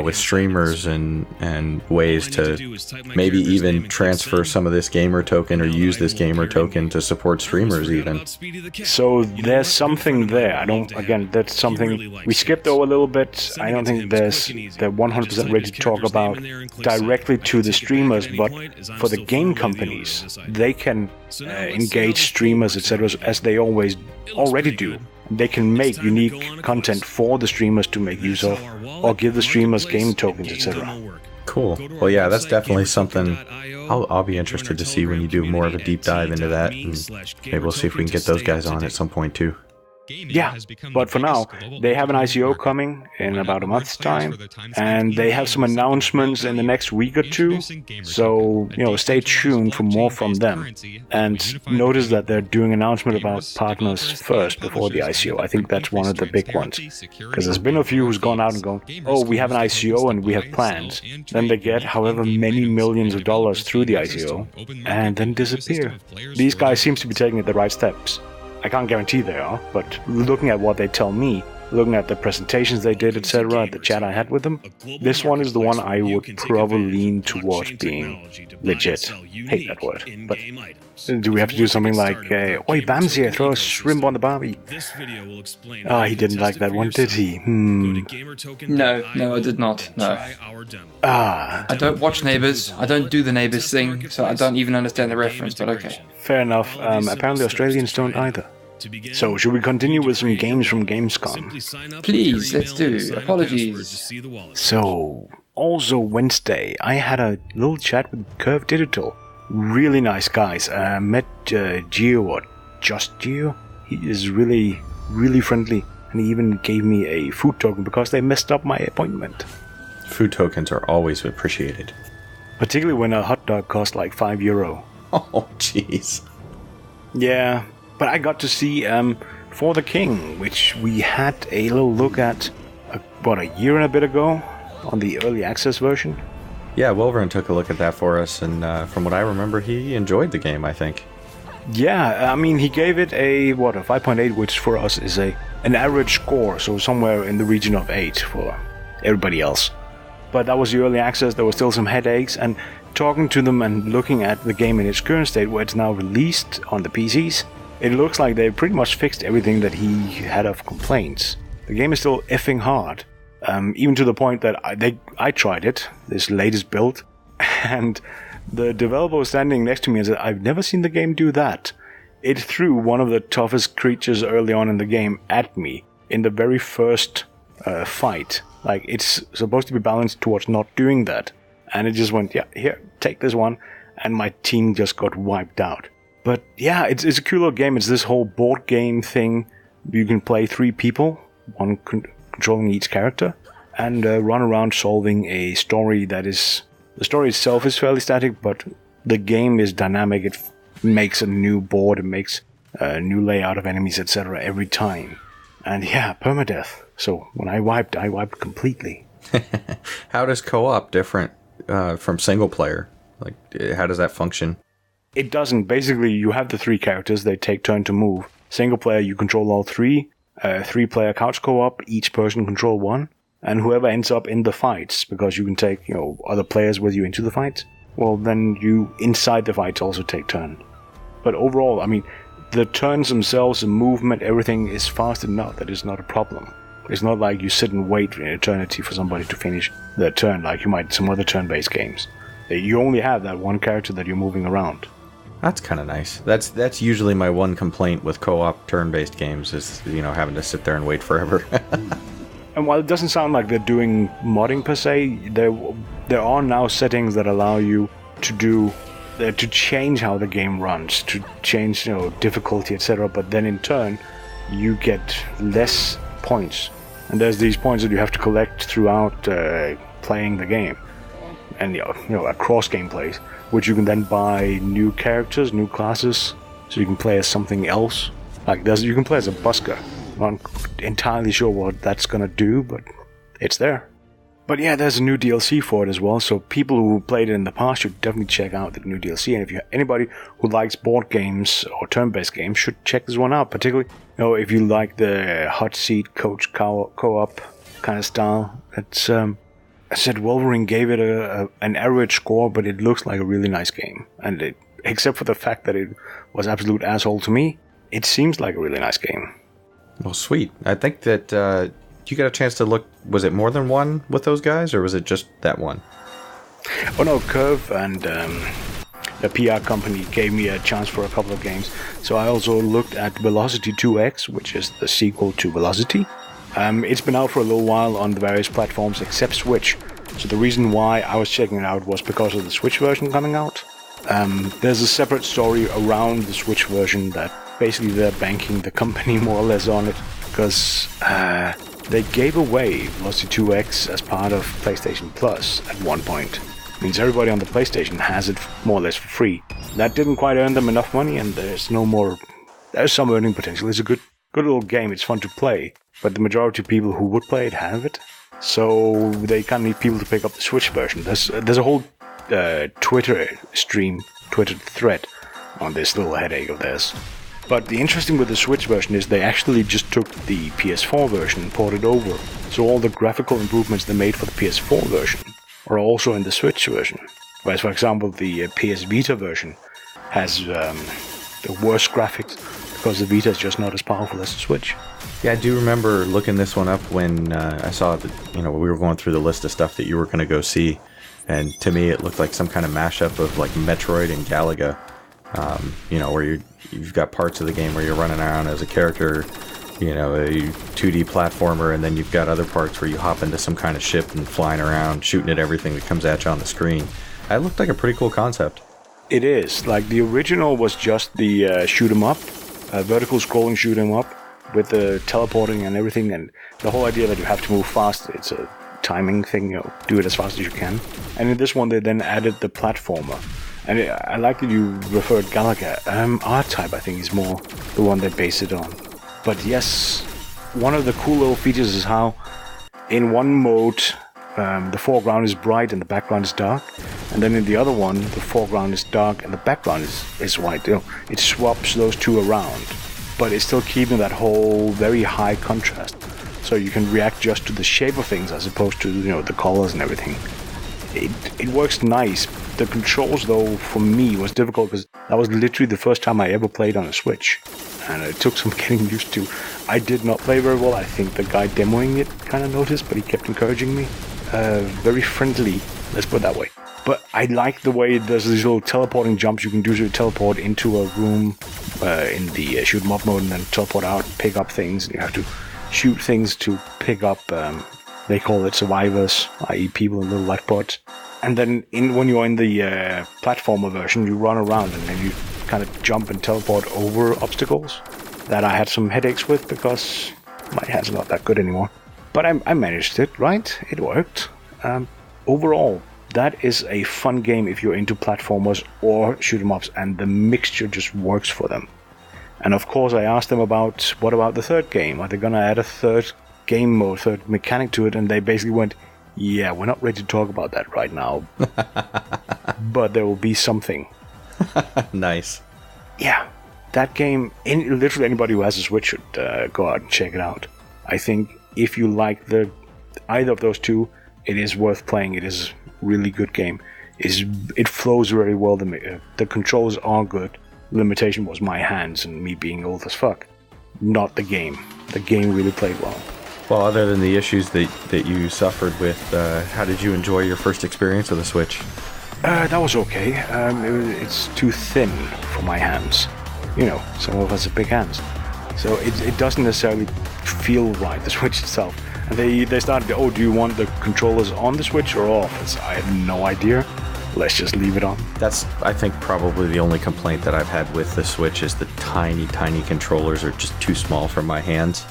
with streamers and ways to maybe even transfer some of this gamer token or use this gamer token to support streamers even. So there's something there. That's something we skipped over a little bit. I don't think they're 100% ready to talk about directly to the streamers, but for the game companies, they can engage streamers, etc., as they already do. They can make unique content for the streamers to make use of, or give the streamers game tokens, etc. Cool. Well, yeah, that's definitely something I'll be interested to see when you do more of a deep dive into that, and maybe we'll see if we can get those guys on at some point too. Yeah, but for now, they have an ICO coming in about a month's time, and they have some announcements in the next week or two, so, stay tuned for more from them. And notice that they're doing an announcement about partners first before the ICO. I think that's one of the big ones, because there's been a few who's gone out and gone, we have an ICO and we have plans. Then they get however many millions of dollars through the ICO, and then disappear. These guys seem to be taking the right steps. I can't guarantee they are, but looking at what they tell me, looking at the presentations they did, etc., the chat I had with them, this one is the one I would probably lean towards being legit. Hate that word, but do we have to do something like, oi, Bamm's here, throw a shrimp on the Barbie? He didn't like that one, did he? No, I did not, no. I don't watch Neighbours, I don't do the Neighbours thing, so I don't even understand the reference, but okay. Fair enough. Apparently Australians don't either. So, should we continue with some games from Gamescom? Please, let's do. Apologies. So, also Wednesday, I had a little chat with Curve Digital. Really nice guys. Met Gio, or Just Gio. He is really, really friendly, and he even gave me a food token because they messed up my appointment. Food tokens are always appreciated. Particularly when a hot dog costs like €5. Oh, jeez. Yeah, but I got to see For the King, which we had a little look at, a year and a bit ago, on the early access version. Yeah, Wolverine took a look at that for us, and from what I remember, he enjoyed the game, I think. Yeah, he gave it a 5.8, which for us is an average score, so somewhere in the region of 8 for everybody else. But that was the early access, there were still some headaches, and talking to them and looking at the game in its current state, where it's now released on the PCs, it looks like they pretty much fixed everything that he had of complaints. The game is still effing hard, even to the point that I tried it, this latest build, and the developer was standing next to me and said, I've never seen the game do that. It threw one of the toughest creatures early on in the game at me in the very first fight. Like, it's supposed to be balanced towards not doing that. And it just went, yeah, here, take this one. And my team just got wiped out. But yeah, it's a cool little game. It's this whole board game thing. You can play 3 people, one controlling each character, and run around solving a story that is... The story itself is fairly static, but the game is dynamic. It makes a new board, it makes a new layout of enemies, etc. every time. And yeah, permadeath. So when I wiped completely. How does co-op different from single player? Like, how does that function? It doesn't. Basically, you have the 3 characters. They take turn to move. Single player, you control all three. 3-player couch co-op, each person control one. And whoever ends up in the fights, because you can take, other players with you into the fight, well, then you, inside the fights, also take turn. But overall, I mean, the turns themselves, the movement, everything is fast enough that it's not a problem. It's not like you sit and wait for an eternity for somebody to finish their turn, like you might in some other turn-based games. You only have that one character that you're moving around. That's kind of nice. That's usually my one complaint with co-op turn-based games is, having to sit there and wait forever. And while it doesn't sound like they're doing modding per se, there are now settings that allow you to change how the game runs, to change difficulty, etc. But then in turn, you get less points, and there's these points that you have to collect throughout playing the game, and across gameplays, which you can then buy new characters, new classes, so you can play as something else. Like you can play as a busker. I'm not entirely sure what that's gonna do, but it's there. But yeah, there's a new DLC for it as well, so people who played it in the past should definitely check out the new DLC, and if anybody who likes board games or turn-based games should check this one out, particularly if you like the hot seat coach co-op kind of style. It's I said Wolverine gave it an average score, but it looks like a really nice game, and except for the fact that it was absolute asshole to me, it seems like a really nice game. Well, sweet. I think that you got a chance to look. Was it more than one with those guys, or was it just that one? Oh no, Curve and the PR company gave me a chance for a couple of games. So I also looked at Velocity 2X, which is the sequel to Velocity. It's been out for a little while on the various platforms except Switch. So the reason why I was checking it out was because of the Switch version coming out. There's a separate story around the Switch version that basically they're banking the company more or less on it, because they gave away Velocity 2X as part of PlayStation Plus at one point. It means everybody on the PlayStation has it more or less for free. That didn't quite earn them enough money, and there's some earning potential. It's a good little game, it's fun to play, but the majority of people who would play it have it, so they kind of need people to pick up the Switch version. There's a whole Twitter thread on this little headache of theirs. But the interesting with the Switch version is they actually just took the PS4 version and ported over. So all the graphical improvements they made for the PS4 version are also in the Switch version. Whereas, for example, the PS Vita version has the worst graphics because the Vita is just not as powerful as the Switch. Yeah, I do remember looking this one up when I saw that, we were going through the list of stuff that you were going to go see. And to me, it looked like some kind of mashup of like Metroid and Galaga. Where you've got parts of the game where you're running around as a character, a 2D platformer, and then you've got other parts where you hop into some kind of ship and flying around, shooting at everything that comes at you on the screen. It looked like a pretty cool concept. It is. Like, the original was just the shoot 'em up, vertical scrolling shoot 'em up, with the teleporting and everything, and the whole idea that you have to move fast, it's a timing thing, do it as fast as you can. And in this one, they then added the platformer. And I like that you referred Galaga. R-Type, I think, is more the one they base it on. But yes, one of the cool little features is how in one mode the foreground is bright and the background is dark. And then in the other one, the foreground is dark and the background is white. It swaps those two around. But it's still keeping that whole very high contrast. So you can react just to the shape of things as opposed to, the colors and everything. It works nice. The controls, though, for me was difficult because that was literally the first time I ever played on a Switch. And it took some getting used to. I did not play very well. I think the guy demoing it kind of noticed, but he kept encouraging me. Very friendly, let's put it that way. But I like the way there's these little teleporting jumps you can do to teleport into a room in the shoot 'em up mode and then teleport out and pick up things. And you have to shoot things to pick up, they call it survivors, i.e. people in little light pods. And then when you're in the platformer version, you run around and then you kind of jump and teleport over obstacles that I had some headaches with because my hand's not that good anymore. But I managed it, right? It worked. Overall, that is a fun game if you're into platformers or shoot 'em ups, and the mixture just works for them. And of course, I asked them what about the third game? Are they going to add a third game mode, third mechanic to it? And they basically went, yeah, we're not ready to talk about that right now. But there will be something. Nice. Yeah. that game, literally anybody who has a Switch should go out and check it out. I think if you like either of those two, it is worth playing. It is a really good game. It flows very well. The controls are good. The limitation was my hands and me being old as fuck, not the game. The game really played well. Well, other than the issues that you suffered with, how did you enjoy your first experience with the Switch? That was okay. It's too thin for my hands. You know, some of us have big hands. So it doesn't necessarily feel right, the Switch itself. And they started, do you want the controllers on the Switch or off? I have no idea. Let's just leave it on. That's, I think, probably the only complaint that I've had with the Switch is the tiny, tiny controllers are just too small for my hands.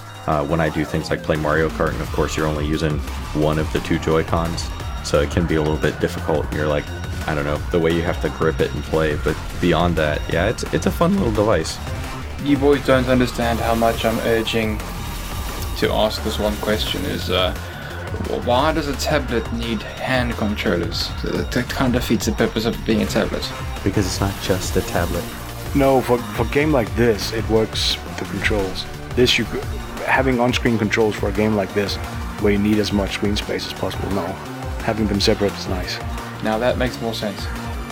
When I do things like play Mario Kart, and of course you're only using one of the two Joy-Cons, so it can be a little bit difficult. You're like, I don't know, the way you have to grip it and play, but beyond that, yeah, it's a fun little device. You boys don't understand how much I'm urging to ask this one question is, why does a tablet need hand controllers? That kind of defeats the purpose of being a tablet. Because it's not just a tablet. No, for a game like this, it works with the controls. Having on-screen controls for a game like this, where you need as much screen space as possible, no. Having them separate is nice. Now that makes more sense.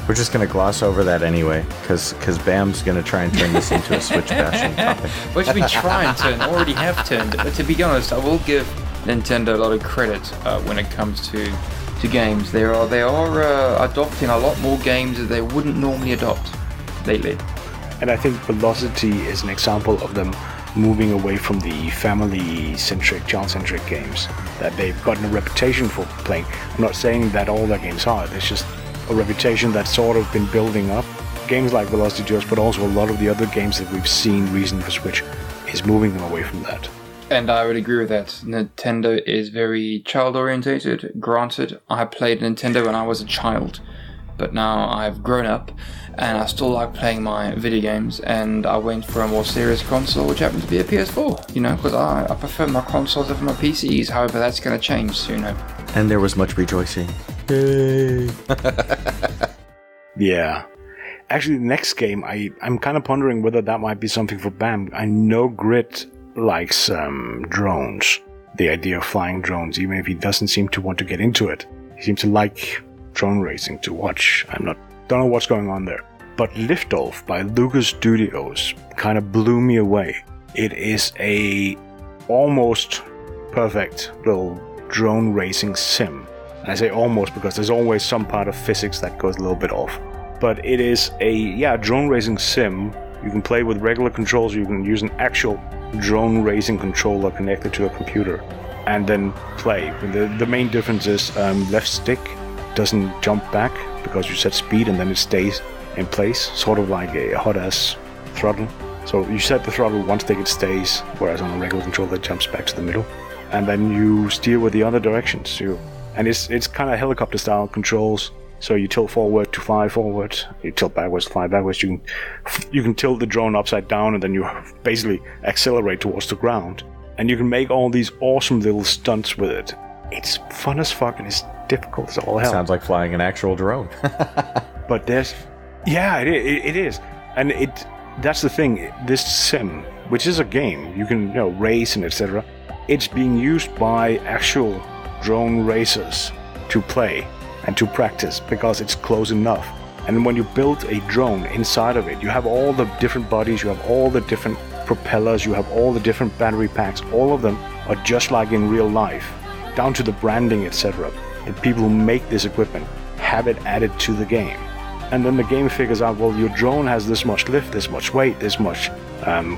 We're just going to gloss over that anyway, because Bamm's going to try and turn this into a Switch bashing topic. Which we try and turn, already have turned. But to be honest, I will give Nintendo a lot of credit when it comes to games. They are adopting a lot more games that they wouldn't normally adopt lately. And I think Velocity is an example of them moving away from the family-centric, child-centric games that they've gotten a reputation for playing. I'm not saying that all their games are. There's just a reputation that's sort of been building up. Games like Velocity Joust, but also a lot of the other games that we've seen recently for Switch is moving them away from that. And I would agree with that. Nintendo is very child-orientated. Granted, I played Nintendo when I was a child, but now I've grown up and I still like playing my video games, and I went for a more serious console, which happened to be a PS4, because I prefer my consoles over my PCs. However, that's going to change soon. And there was much rejoicing. Yay! Yeah. Actually, the next game, I'm kind of pondering whether that might be something for Bamm. I know Grit likes drones. The idea of flying drones, even if he doesn't seem to want to get into it. He seems to like drone racing to watch. Don't know what's going on there. But Liftoff by Lucas Studios kind of blew me away. It is a almost perfect little drone racing sim. And I say almost because there's always some part of physics that goes a little bit off. But it is a drone racing sim. You can play with regular controls, you can use an actual drone racing controller connected to a computer and then play. The main difference is left stick doesn't jump back because you set speed and then it stays in place, sort of like a hot ass throttle. So you set the throttle one stick, it stays, whereas on a regular controller it jumps back to the middle, and then you steer with the other directions. And it's kind of helicopter style controls. So you tilt forward to fly forward, you tilt backwards to fly backwards. You can tilt the drone upside down and then you basically accelerate towards the ground. And you can make all these awesome little stunts with it. It's fun as fuck and it's difficult as all hell. Sounds like flying an actual drone. But it is. And that's the thing. This sim, which is a game, you can race and etc. It's being used by actual drone racers to play and to practice because it's close enough. And when you build a drone inside of it, you have all the different bodies, you have all the different propellers, you have all the different battery packs. All of them are just like in real life, down to the branding, etc. The people who make this equipment have it added to the game. And then the game figures out, well, your drone has this much lift, this much weight, this much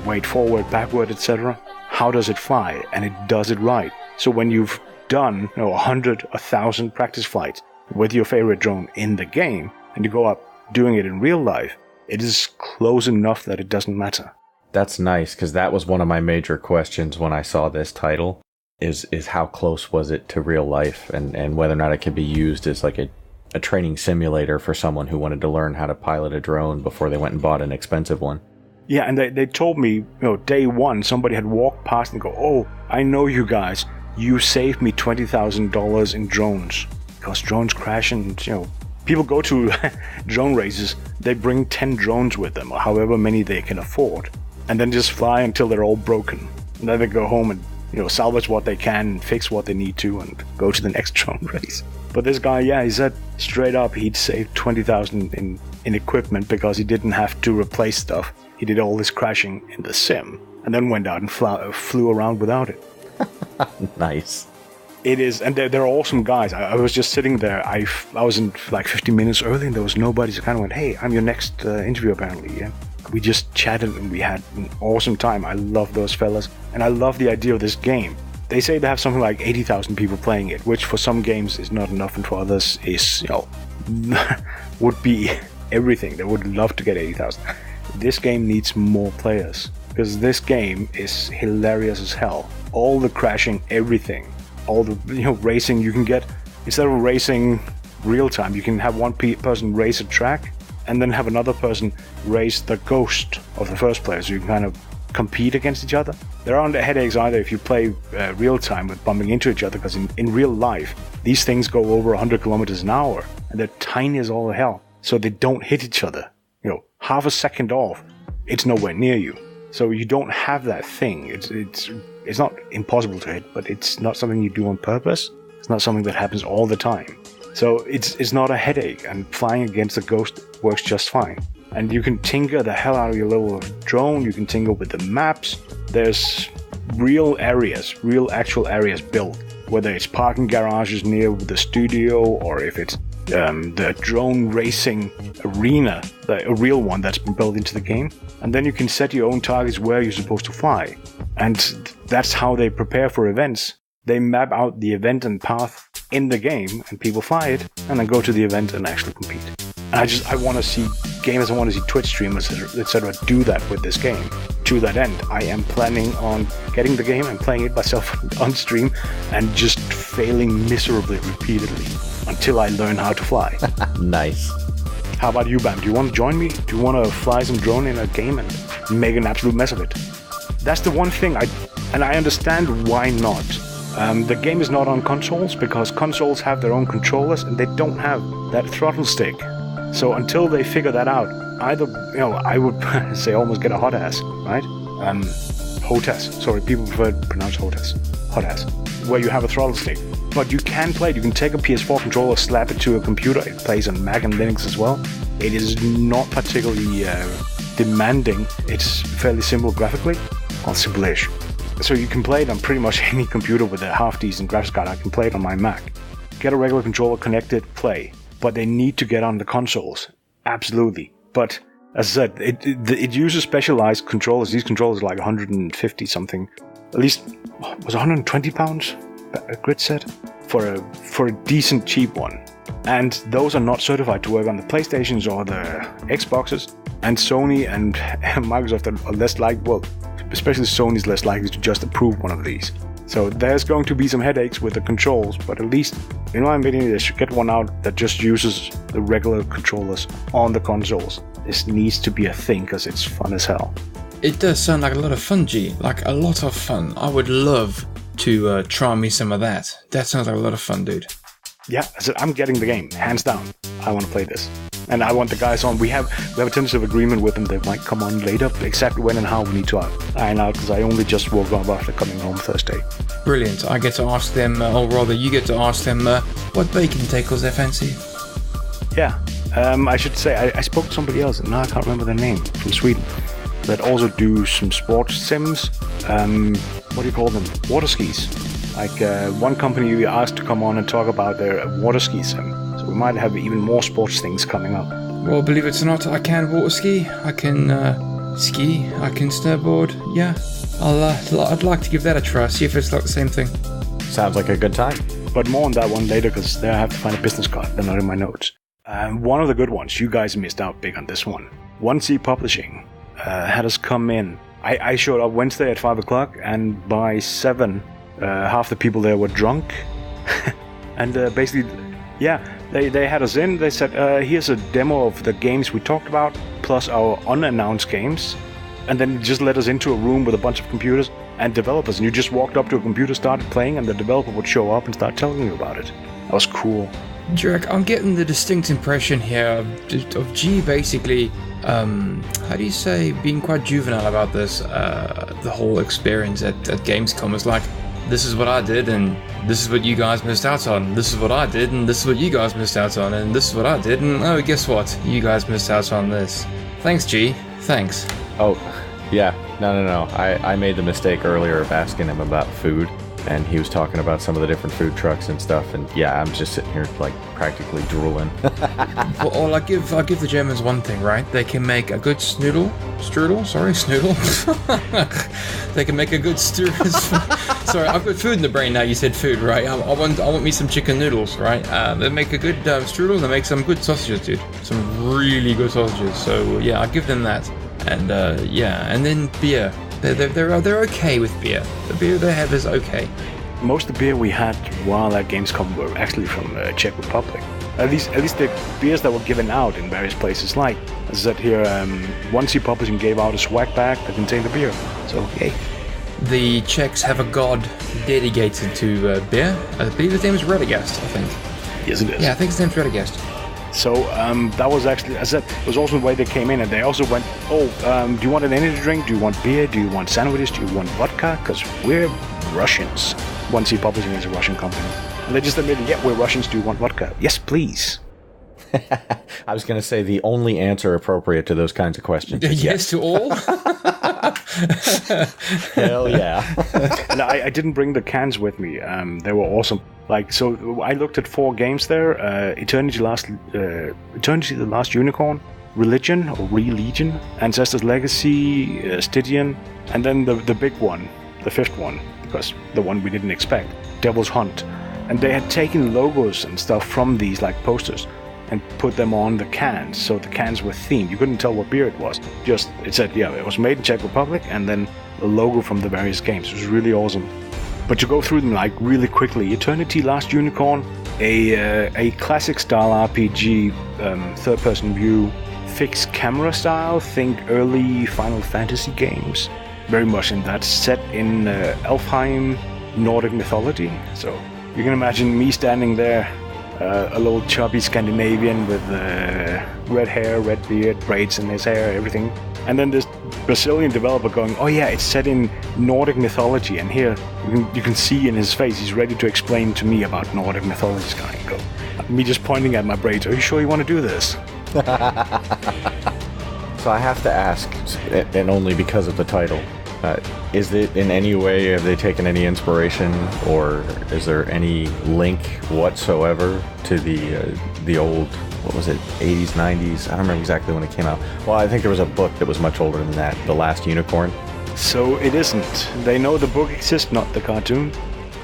weight forward, backward, etc. How does it fly? And it does it right. So when you've done 100, 1,000 practice flights with your favorite drone in the game, and you go up doing it in real life, it is close enough that it doesn't matter. That's nice, because that was one of my major questions when I saw this title, is how close was it to real life, and whether or not it could be used as like a training simulator for someone who wanted to learn how to pilot a drone before they went and bought an expensive one. Yeah, and they told me, day one, somebody had walked past and go, oh, I know you guys, you saved me $20,000 in drones. Because drones crash and, people go to drone races they bring 10 drones with them, or however many they can afford, and then just fly until they're all broken. And then they go home and, salvage what they can, fix what they need to, and go to the next drone race. But this guy, he said straight up he'd saved 20,000 in equipment because he didn't have to replace stuff. He did all this crashing in the sim, and then went out and flew around without it. Nice. It is, and they're awesome guys. I was just sitting there. I was in like 15 minutes early, and there was nobody. So I kind of went, "Hey, I'm your next interview, apparently." Yeah. We just chatted, and we had an awesome time. I love those fellas, and I love the idea of this game. They say they have something like 80,000 people playing it, which for some games is not enough, and for others is, would be everything. They would love to get 80,000. This game needs more players, because this game is hilarious as hell. All the crashing, everything. All the racing you can get, instead of racing real time, you can have one person race a track and then have another person race the ghost of the first player, so you can kind of compete against each other. There aren't headaches either if you play real time with bumping into each other, because in real life these things go over 100 kilometers an hour and they're tiny as all hell, so they don't hit each other. Half a second off, it's nowhere near you. So you don't have that thing. It's not impossible to hit, but it's not something you do on purpose. It's not something that happens all the time. So it's not a headache, and flying against the ghost works just fine. And you can tinker the hell out of your little drone. You can tinker with the maps. There's real actual areas built, whether it's parking garages near the studio, or if it's the drone racing arena, a real one that's been built into the game. And then you can set your own targets where you're supposed to fly. And that's how they prepare for events. They map out the event and path in the game, and people fly it, and then go to the event and actually compete. And I want to see gamers, I want to see Twitch streamers, etc. do that with this game. To that end, I am planning on getting the game and playing it myself on stream, and just failing miserably repeatedly until I learn how to fly. Nice. How about you, Bamm? Do you want to join me? Do you want to fly some drone in a game and make an absolute mess of it? That's the one thing I understand why not. The game is not on consoles because consoles have their own controllers and they don't have that throttle stick. So until they figure that out, either, I would say almost get a hot ass, right? HOTAS. Sorry, people prefer to pronounce HOTAS. Hot ass. Where you have a throttle stick. But you can play it. You can take a PS4 controller, slap it to a computer. It plays on Mac and Linux as well. It is not particularly demanding. It's fairly simple graphically. Well, simple-ish. So you can play it on pretty much any computer with a half-decent graphics card. I can play it on my Mac. Get a regular controller, connect it, play. But they need to get on the consoles. Absolutely. But as I said, it uses specialized controllers. These controllers are like 150 something. At least, was 120 pounds a grid set? For a decent cheap one. And those are not certified to work on the PlayStations or the Xboxes. And Sony and Microsoft are less especially Sony's less likely to just approve one of these. So there's going to be some headaches with the controls, but at least, in my opinion, they should get one out that just uses the regular controllers on the consoles. This needs to be a thing because it's fun as hell. It does sound like a lot of fun, G. Like a lot of fun. I would love to try me some of that. That sounds like a lot of fun, dude. Yeah, I'm getting the game, hands down. I want to play this. And I want the guys on. We have a tentative agreement with them. They might come on later. Exactly when and how we need to iron out, because I only just woke up after coming home Thursday. Brilliant. I get to ask them, or rather you get to ask them, what bacon tickles their fancy. Yeah. I should say, I spoke to somebody else, and now I can't remember their name, from Sweden, that also do some sports sims. What do you call them? Water skis. Like one company we asked to come on and talk about their water ski sim. So we might have even more sports things coming up. Well, believe it or not, I can water ski. I can ski. I can snowboard. Yeah, I'd like to give that a try. See if it's like the same thing. Sounds like a good time. But more on that one later, because there I have to find a business card. They're not in my notes. One of the good ones. You guys missed out big on this one. 1C Publishing had us come in. I showed up Wednesday at 5 o'clock, and by 7, half the people there were drunk. And basically, yeah, they had us in. They said, here's a demo of the games we talked about, plus our unannounced games. And then just let us into a room with a bunch of computers and developers. And you just walked up to a computer, started playing, and the developer would show up and start telling you about it. That was cool. Drac, I'm getting the distinct impression here of G basically, how do you say, being quite juvenile about this, the whole experience at Gamescom. Is like, this is what I did, and this is what you guys missed out on. This is what I did, and this is what you guys missed out on, and this is what I did, and oh, guess what? You guys missed out on this. Thanks, G. Thanks. Oh, yeah. No. I made the mistake earlier of asking him about food, and he was talking about some of the different food trucks and stuff, and yeah, I'm just sitting here like practically drooling. Well, I give the Germans one thing, right? They can make a good strudel. They can make a good Sorry, I've got food in the brain now. You said food, right? I want me some chicken noodles, right? They make a good strudel. They make some good sausages, dude. Some really good sausages. So yeah, I'll give them that. And and then beer. They're okay with beer. The beer they have is okay. Most of the beer we had while at Gamescom were actually from Czech Republic. At least the beers that were given out in various places. Like, as I said here, One Sea Publishing gave out a swag bag that contained the beer. So, yay. The Czechs have a god dedicated to beer. I believe his name is Radagast, I think. Yes, it is. Yeah, I think his name's Radagast. So that was actually, as I said, it was also the way they came in, and they also went, do you want an energy drink? Do you want beer? Do you want sandwiches? Do you want vodka? Because we're Russians. One Sea Publishing is a Russian company. And they just admitted, yeah, we're Russians. Do you want vodka? Yes, please. I was going to say the only answer appropriate to those kinds of questions is yes to all? Hell yeah. And I didn't bring the cans with me. They were awesome. Like, so I looked at 4 games there. Eternity the Last Unicorn, Religion, or Religion, Ancestor's Legacy, Stygian, and then the big one, the 5th one, because the one we didn't expect, Devil's Hunt. And they had taken logos and stuff from these, like, posters, and put them on the cans, so the cans were themed. You couldn't tell what beer it was. Just, it said, yeah, it was made in Czech Republic, and then the logo from the various games. It was really awesome. But to go through them, like, really quickly, Eternity Last Unicorn, a classic style RPG, third-person view, fixed camera style, think early Final Fantasy games. Very much in that, set in Elfheim, Nordic mythology. So you can imagine me standing there, a little chubby Scandinavian with red hair, red beard, braids in his hair, everything. And then this Brazilian developer going, oh yeah, it's set in Nordic mythology. And here you can see in his face, he's ready to explain to me about Nordic mythology. Go. Me just pointing at my braids, are you sure you want to do this? So I have to ask, and only because of the title, is it in any way, have they taken any inspiration, or is there any link whatsoever to the old, what was it, 80s, 90s? I don't remember exactly when it came out. Well, I think there was a book that was much older than that, The Last Unicorn. So it isn't. They know the book exists, not the cartoon,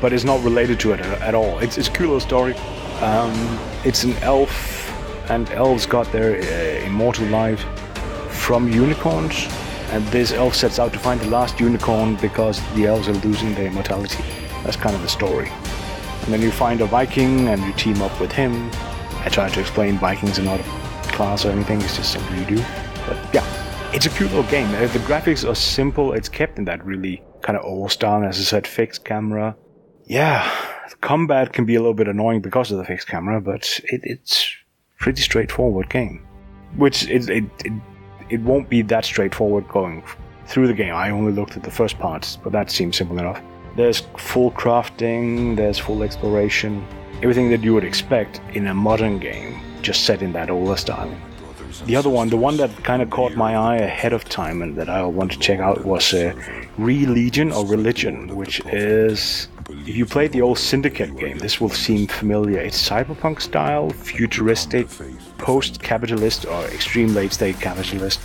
but it's not related to it at all. It's a cool little story. It's an elf, and elves got their immortal life from unicorns. And this elf sets out to find the last unicorn because the elves are losing their immortality. That's kind of the story. And then you find a Viking and you team up with him. I try to explain Vikings are not a class or anything, it's just something you do. But yeah, it's a cute little game. The graphics are simple, it's kept in that really kind of old style, as I said, fixed camera. Yeah, the combat can be a little bit annoying because of the fixed camera, but it's pretty straightforward game. Which it won't be that straightforward going through the game. I only looked at the first parts, but that seems simple enough. There's full crafting, there's full exploration, everything that you would expect in a modern game, just set in that older style. The other one, the one that kind of caught my eye ahead of time and that I want to check out was Religion or Religion, which is, if you played the old Syndicate game, this will seem familiar. It's cyberpunk style, futuristic, post-capitalist or extreme late-stage capitalist.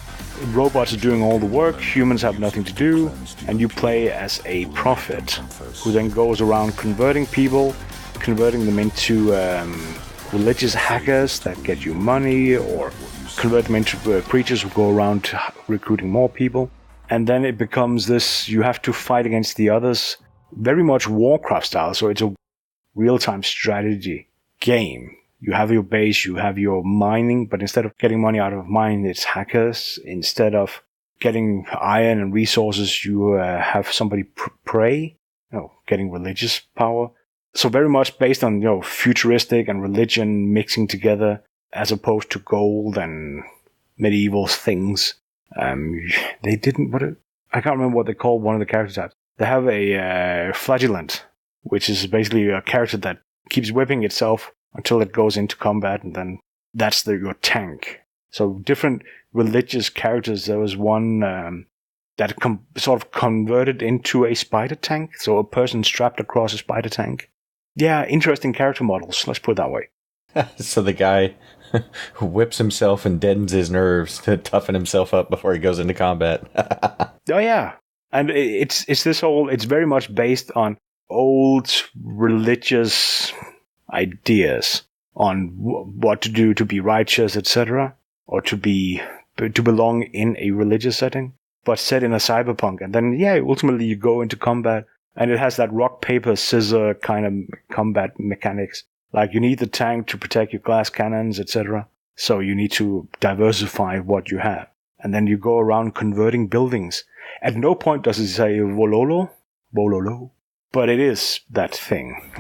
Robots are doing all the work, humans have nothing to do, and you play as a prophet who then goes around converting people, converting them into religious hackers that get you money, or convert them into preachers who go around recruiting more people. And then it becomes this, you have to fight against the others, very much Warcraft style, so it's a real-time strategy game. You have your base, you have your mining, but instead of getting money out of mining, it's hackers. Instead of getting iron and resources, you have somebody pray, getting religious power. So very much based on, futuristic and religion mixing together as opposed to gold and medieval things. They didn't, I can't remember what they call one of the character types. They have a flagellant, which is basically a character that keeps whipping itself until it goes into combat, and then that's your tank. So different religious characters. There was one that sort of converted into a spider tank, so a person strapped across a spider tank. Yeah, interesting character models, let's put it that way. So the guy whips himself and deadens his nerves to toughen himself up before he goes into combat. Oh yeah, and it's very much based on old religious ideas on what to do to be righteous, etc., or to belong in a religious setting, but set in a cyberpunk. And then ultimately you go into combat. And it has that rock, paper, scissor kind of combat mechanics. Like you need the tank to protect your glass cannons, etc. So you need to diversify what you have. And then you go around converting buildings. At no point does it say Vololo, but it is that thing.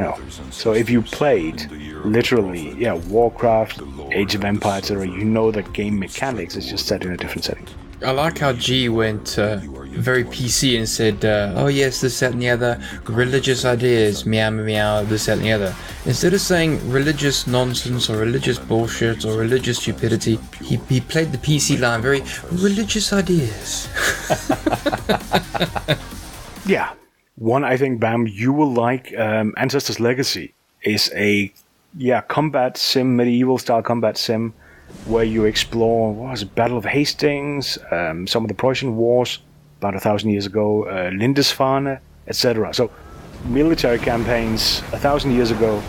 So if you played literally, Warcraft, Age of Empires, etc., you know that game mechanics is just set in a different setting. I like how G went very PC and said, oh yes, this, that and the other, religious ideas, meow, meow, this, that and the other. Instead of saying religious nonsense or religious bullshit or religious stupidity, he played the PC line very religious ideas. Yeah. One I think, Bamm, you will like, Ancestors Legacy is a combat sim, medieval style combat sim, where you explore, Battle of Hastings, some of the Prussian Wars, about 1,000 years ago, Lindisfarne, etc. So, military campaigns 1,000 years ago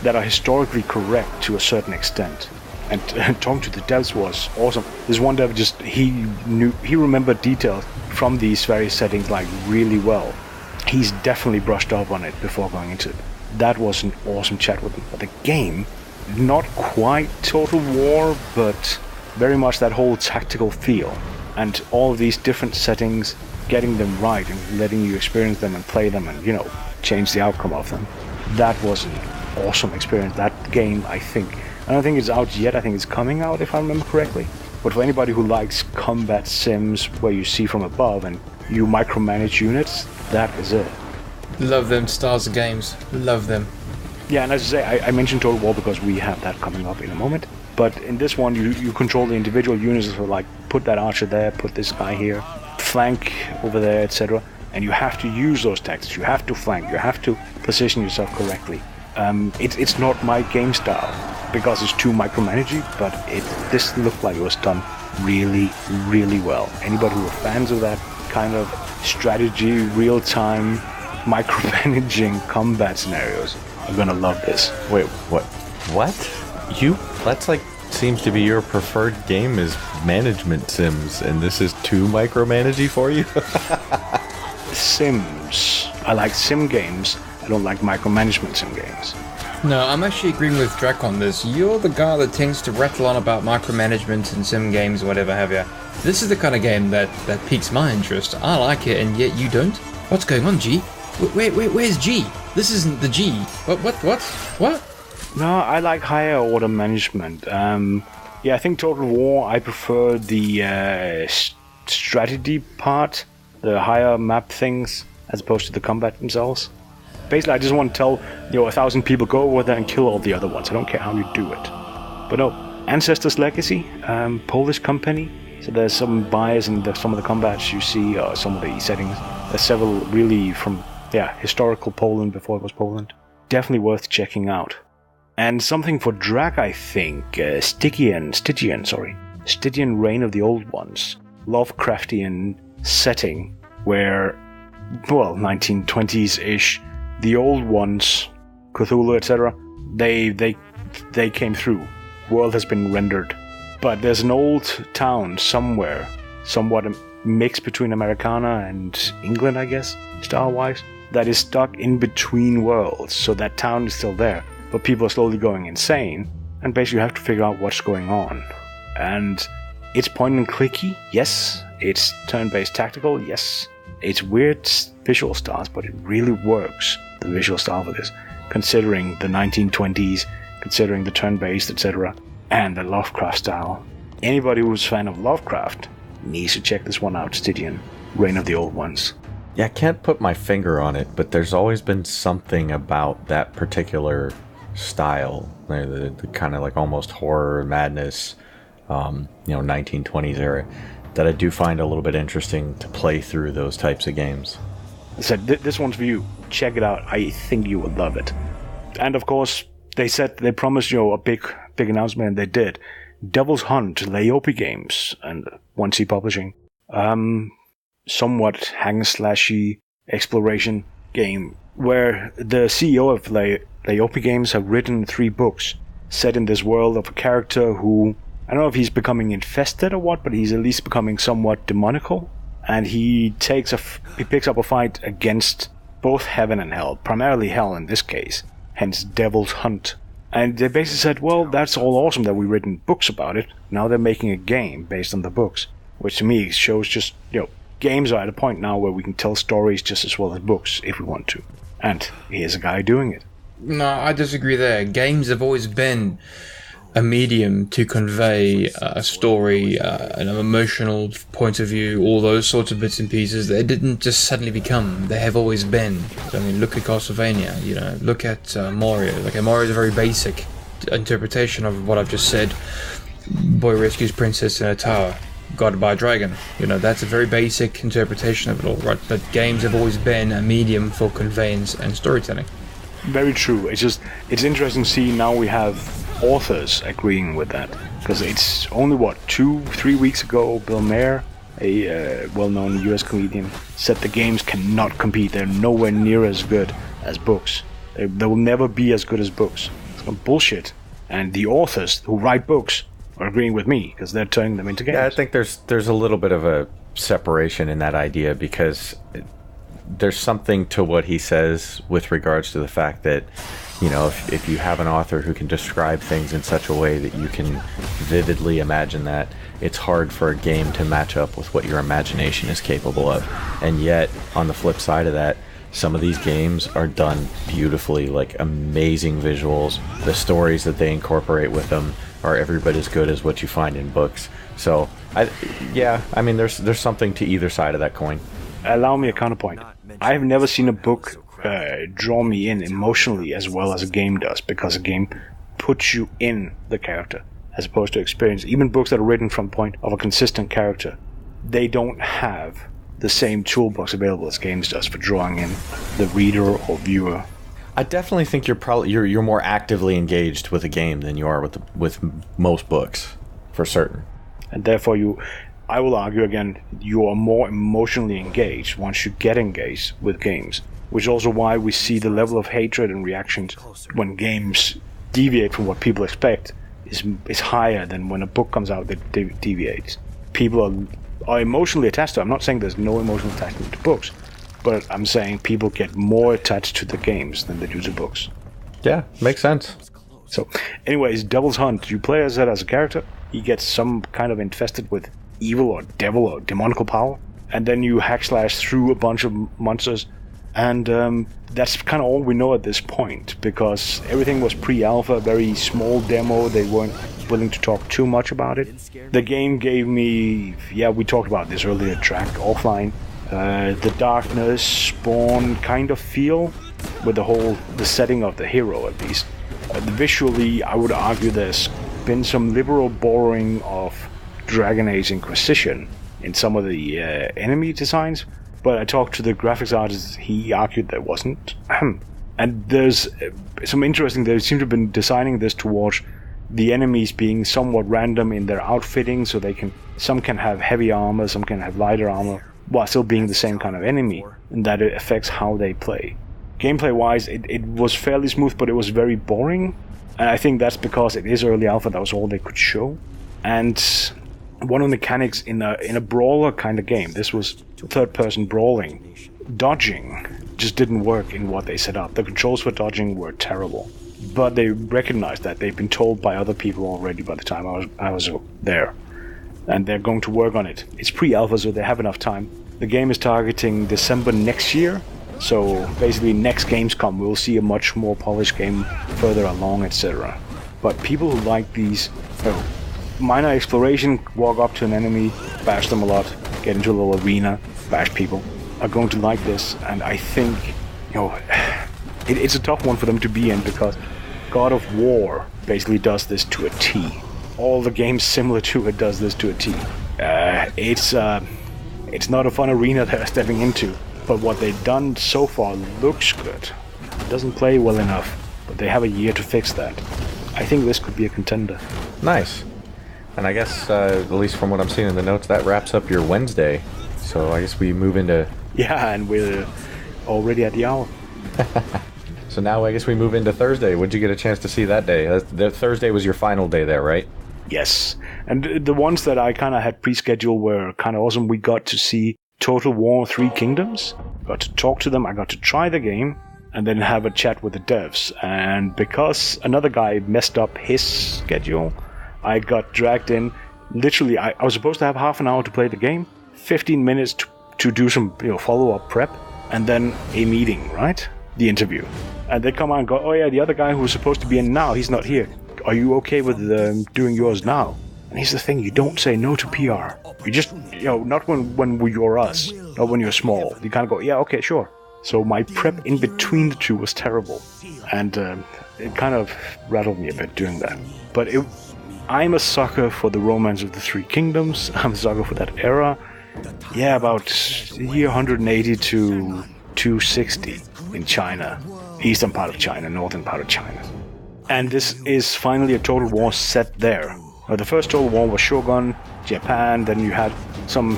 that are historically correct to a certain extent. And talking to the devs was awesome. This one dev he remembered details from these various settings like really well. He's definitely brushed up on it before going into it. That was an awesome chat with him. But the game, not quite Total War, but very much that whole tactical feel. And all of these different settings, getting them right and letting you experience them and play them and, change the outcome of them. That was an awesome experience. That game, I don't think it's out yet. I think it's coming out, if I remember correctly. But for anybody who likes combat sims where you see from above and you micromanage units, that is it. Love them styles of games. Love them. Yeah, and as I say, I mentioned Total War because we have that coming up in a moment. But in this one, you control the individual units, so like put that archer there, put this guy here, flank over there, etc. And you have to use those tactics. You have to flank. You have to position yourself correctly. It's not my game style because it's too micromanaging, but this looked like it was done really, really well. Anybody who are fans of that kind of strategy, real-time, micromanaging combat scenarios are gonna love this. Wait, what? That's like seems to be your preferred game is management sims, and this is too micromanaging for you? Sims. I like sim games. I don't like micromanagement sim games. No, I'm actually agreeing with Drac on this. You're the guy that tends to rattle on about micromanagement and sim games, whatever have you. This is the kind of game that piques my interest. I like it, and yet you don't? What's going on, G? Where's G? This isn't the G. What? No, I like higher order management. I think Total War, I prefer the strategy part, the higher map things, as opposed to the combat themselves. Basically, I just want to tell 1,000 people go over there and kill all the other ones. I don't care how you do it. But no, Ancestors Legacy, Polish company. So there's some bias in some of the combats you see, some of the settings. There's several really from historical Poland before it was Poland. Definitely worth checking out. And something for Drac, I think, Stygian Reign of the Old Ones. Lovecraftian setting where, 1920s-ish, the old ones, Cthulhu, etc., they came through. World has been rendered. But there's an old town somewhere, somewhat a mix between Americana and England, I guess, style-wise, that is stuck in between worlds. So that town is still there, but people are slowly going insane, and basically you have to figure out what's going on. And it's point and clicky, yes. It's turn-based tactical, yes. It's weird visual styles, but it really works, the visual style for this. considering the 1920s, considering the turn-based, etc., and the Lovecraft style. Anybody who's a fan of Lovecraft needs to check this one out, Stygian, Reign of the Old Ones. Yeah, I can't put my finger on it, but there's always been something about that particular style, the kind of like almost horror madness, 1920s era, that I do find a little bit interesting to play through those types of games. I said, this one's for you. Check it out. I think you would love it. And of course, they promised a big announcement, and they did. Devil's Hunt, Laopi Games, and 1C Publishing. Somewhat hang-slashy exploration game where the CEO of Laopi Games have written 3 books set in this world of a character who, I don't know if he's becoming infested or what, but he's at least becoming somewhat demonical, and he picks up a fight against both heaven and hell, primarily hell in this case, hence Devil's Hunt. And they basically said, well, that's all awesome that we've written books about it. Now they're making a game based on the books, which to me shows just, games are at a point now where we can tell stories just as well as books if we want to. And here's a guy doing it. No, I disagree there. Games have always been a medium to convey a story, an emotional point of view, all those sorts of bits and pieces. They didn't just suddenly become. They have always been. I mean, look at Castlevania, look at Mario. Mario is a very basic interpretation of what I've just said. Boy rescues princess in a tower, guarded by a dragon. That's a very basic interpretation of it all, right? But games have always been a medium for conveyance and storytelling. Very true. It's interesting to see now we have authors agreeing with that, because it's only 2-3 weeks ago Bill Maher, a well-known US comedian, said the games cannot compete. They're nowhere near as good as books. They will never be as good as books. It's bullshit. And the authors who write books are agreeing with me because they're turning them into games. Yeah, I think there's a little bit of a separation in that idea, because there's something to what he says with regards to the fact that, if you have an author who can describe things in such a way that you can vividly imagine that, it's hard for a game to match up with what your imagination is capable of. And yet, on the flip side of that, some of these games are done beautifully, like amazing visuals. The stories that they incorporate with them are every bit as good as what you find in books. So, there's something to either side of that coin. Allow me a counterpoint. I have never seen a book draw me in emotionally as well as a game does, because a game puts you in the character as opposed to experience. Even books that are written from the point of a consistent character, they don't have the same toolbox available as games does for drawing in the reader or viewer. I definitely think you're more actively engaged with a game than you are with most books, for certain. And therefore I will argue again, you are more emotionally engaged once you get engaged with games, which is also why we see the level of hatred and reactions when games deviate from what people expect is higher than when a book comes out that deviates. People are emotionally attached to it. I'm not saying there's no emotional attachment to books, but I'm saying people get more attached to the games than they do to books. Yeah, makes sense. So, anyways, Devil's Hunt, you play as a character. He gets some kind of infested with evil or devil or demonical power, and then you hack slash through a bunch of monsters, and that's kind of all we know at this point, because everything was pre-alpha, very small demo. They weren't willing to talk too much about it. The game gave me, we talked about this earlier, Drac offline, the darkness, Spawn kind of feel, with the setting of the hero at least. Visually, I would argue there's been some liberal borrowing of Dragon Age Inquisition in some of the enemy designs, but I talked to the graphics artist, he argued there wasn't. And there's some interesting, they seem to have been designing this towards the enemies being somewhat random in their outfitting, so some can have heavy armor, some can have lighter armor, while still being the same kind of enemy, and that it affects how they play. Gameplay wise, it was fairly smooth, but it was very boring, and I think that's because it is early alpha, that was all they could show. And one of the mechanics in a brawler kind of game, this was third-person brawling, dodging just didn't work in what they set up. The controls for dodging were terrible, but they recognized that. They've been told by other people already by the time I was there, and they're going to work on it. It's pre-alpha, so they have enough time. The game is targeting December next year, So basically next Gamescom we'll see a much more polished game further along, etc. But people who like these minor exploration, walk up to an enemy, bash them a lot, get into a little arena, bash people, are going to like this. And I think, it's a tough one for them to be in, because God of War basically does this to a T. All the games similar to it does this to a T. It's not a fun arena they're stepping into, but what they've done so far looks good. It doesn't play well enough, but they have a year to fix that. I think this could be a contender. Nice. And I guess, at least from what I'm seeing in the notes, that wraps up your Wednesday. So I guess we move into... Yeah, and we're already at the hour. So now I guess we move into Thursday. Would you get a chance to see that day? The Thursday was your final day there, right? Yes. And the ones that I kind of had pre-scheduled were kind of awesome. We got to see Total War 3 Kingdoms. Got to talk to them. I got to try the game. And then have a chat with the devs. And because another guy messed up his schedule, I got dragged in. Literally, I was supposed to have half an hour to play the game, 15 minutes to do some follow-up prep, and then a meeting, right? The interview. And they come out and go, oh yeah, the other guy who was supposed to be in now, he's not here. Are you okay with doing yours now? And here's the thing, you don't say no to PR. You just, not when you're us, not when you're small. You kind of go, yeah, okay, sure. So my prep in between the two was terrible. And it kind of rattled me a bit doing that. But I'm a sucker for the Romance of the Three Kingdoms. I'm a sucker for that era. Yeah, about year 180 to 260 in China. Eastern part of China, northern part of China. And this is finally a Total War set there. The first Total War was Shogun, Japan, then you had some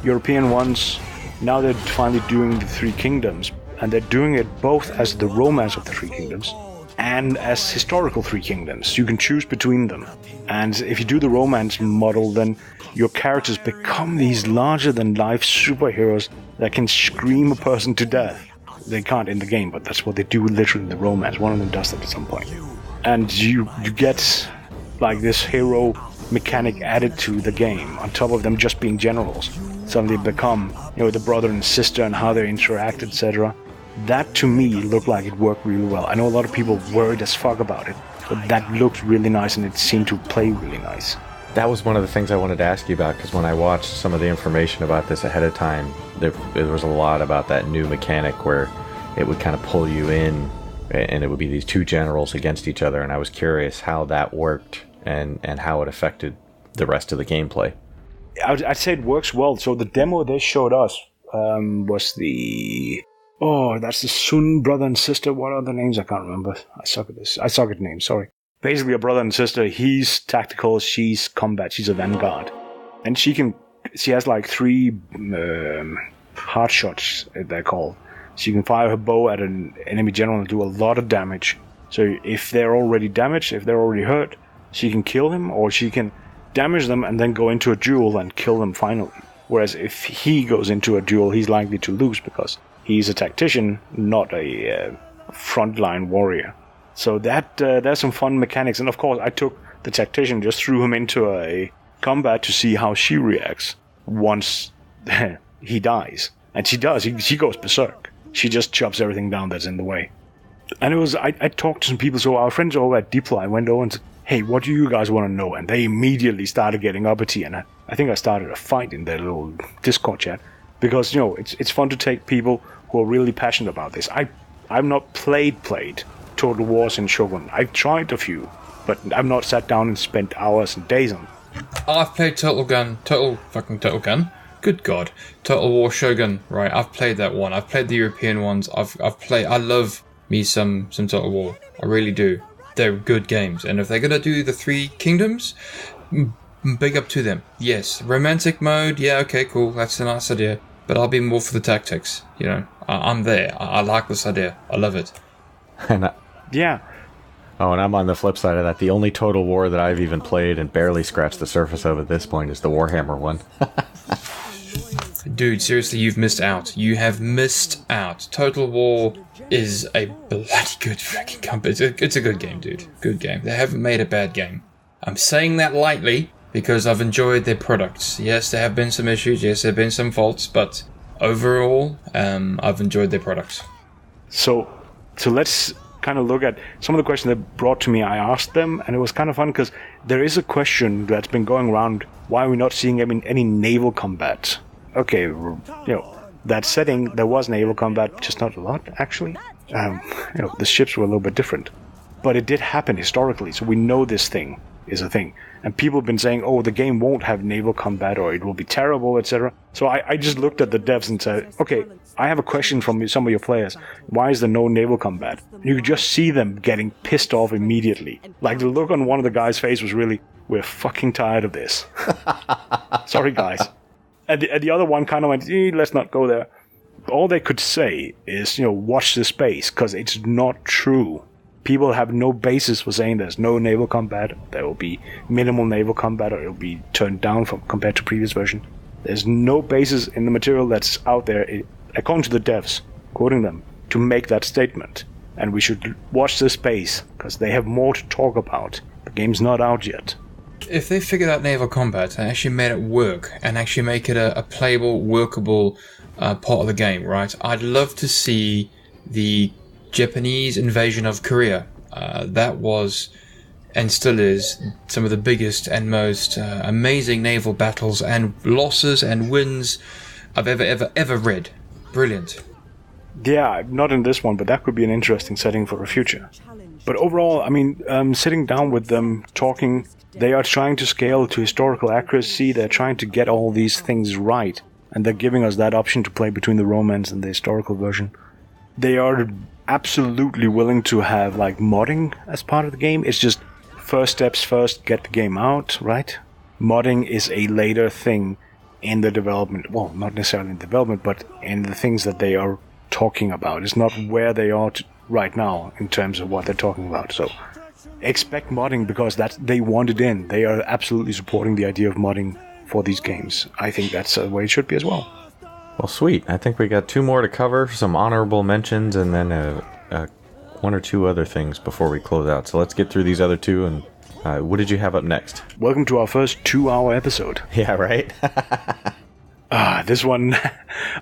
European ones. Now they're finally doing the Three Kingdoms. And they're doing it both as the Romance of the Three Kingdoms and as historical Three Kingdoms. You can choose between them. And if you do the romance model, then your characters become these larger-than-life superheroes that can scream a person to death. They can't in the game, but that's what they do literally in the romance. One of them does that at some point. And you get like this hero mechanic added to the game, on top of them just being generals. Suddenly become, the brother and sister and how they interact, etc. That to me looked like it worked really well. I know a lot of people worried as fuck about it, but that looked really nice and it seemed to play really nice. That was one of the things I wanted to ask you about, because when I watched some of the information about this ahead of time, there was a lot about that new mechanic where it would kind of pull you in, and it would be these two generals against each other, and I was curious how that worked and how it affected the rest of the gameplay. I'd say it works well. So the demo they showed us was the... Oh, that's the Sun brother and sister. What are the names? I can't remember. I suck at this. I suck at names, sorry. Basically a brother and sister. He's tactical, she's combat, she's a vanguard. And she has like 3 hard shots, they're called. She can fire her bow at an enemy general and do a lot of damage. So if they're already damaged, if they're already hurt, she can kill him, or she can damage them and then go into a duel and kill them finally. Whereas if he goes into a duel, he's likely to lose because he's a tactician, not a frontline warrior. So there's some fun mechanics. And of course, I took the tactician, just threw him into a combat to see how she reacts once he dies. And she does. She goes berserk. She just chops everything down that's in the way. And I talked to some people. So our friends over at Deploy, I went over and said, hey, what do you guys want to know? And they immediately started getting uppity. And I think I started a fight in their little Discord chat. Because, it's fun to take people who are really passionate about this. I've not played Total Wars and Shogun. I've tried a few, but I've not sat down and spent hours and days on it. I've played Total Gun. Good God. Total War Shogun, right, I've played that one. I've played the European ones. I love me some Total War. I really do. They're good games. And if they're going to do the Three Kingdoms, big up to them. Yes, romantic mode, yeah, okay, cool. That's a nice idea. But I'll be more for the tactics, I'm there. I like this idea. I love it. Yeah. Oh, and I'm on the flip side of that. The only Total War that I've even played and barely scratched the surface of at this point is the Warhammer one. Dude, seriously, you've missed out. You have missed out. Total War is a bloody good freaking company. It's a good game, dude. Good game. They haven't made a bad game. I'm saying that lightly because I've enjoyed their products. Yes, there have been some issues. Yes, there have been some faults, but overall, I've enjoyed their products. So let's kind of look at some of the questions that brought to me. I asked them, and it was kind of fun because there is a question that's been going around: why are we not seeing any naval combat? Okay, that setting there was naval combat, just not a lot actually. The ships were a little bit different, but it did happen historically, so we know this thing is a thing. And people have been saying, oh, the game won't have naval combat or it will be terrible, etc. So I just looked at the devs and said, okay, I have a question from some of your players. Why is there no naval combat? You could just see them getting pissed off immediately. Like the look on one of the guys' face was really, we're fucking tired of this. Sorry, guys. And the other one kind of went, let's not go there. All they could say is, watch the space, because it's not true. People have no basis for saying there's no naval combat, there will be minimal naval combat, or it'll be turned down compared to previous version. There's no basis in the material that's out there, according to the devs, quoting them, to make that statement. And we should watch the space, because they have more to talk about. The game's not out yet. If they figured out naval combat and actually made it work, and actually make it a playable, workable part of the game, right? I'd love to see the Japanese invasion of Korea. That was, and still is, some of the biggest and most amazing naval battles and losses and wins I've ever read. Brilliant. Yeah, not in this one, but that could be an interesting setting for a future. But overall, I mean, sitting down with them, talking, they are trying to scale to historical accuracy, they're trying to get all these things right, and they're giving us that option to play between the romance and the historical version. They are absolutely willing to have like modding as part of the game. It's just first steps first, get the game out, right? Modding is a later thing in the development. Well, not necessarily in development, but in the things that they are talking about. It's not where they are right now in terms of what they're talking about. So expect modding, because they want it in. They are absolutely supporting the idea of modding for these games. I think that's the way it should be as well. Well, sweet. I think we got 2 more to cover, some honorable mentions, and then 1 or 2 other things before we close out. So let's get through these other 2, and what did you have up next? Welcome to our first 2-hour episode. Yeah, right? This one...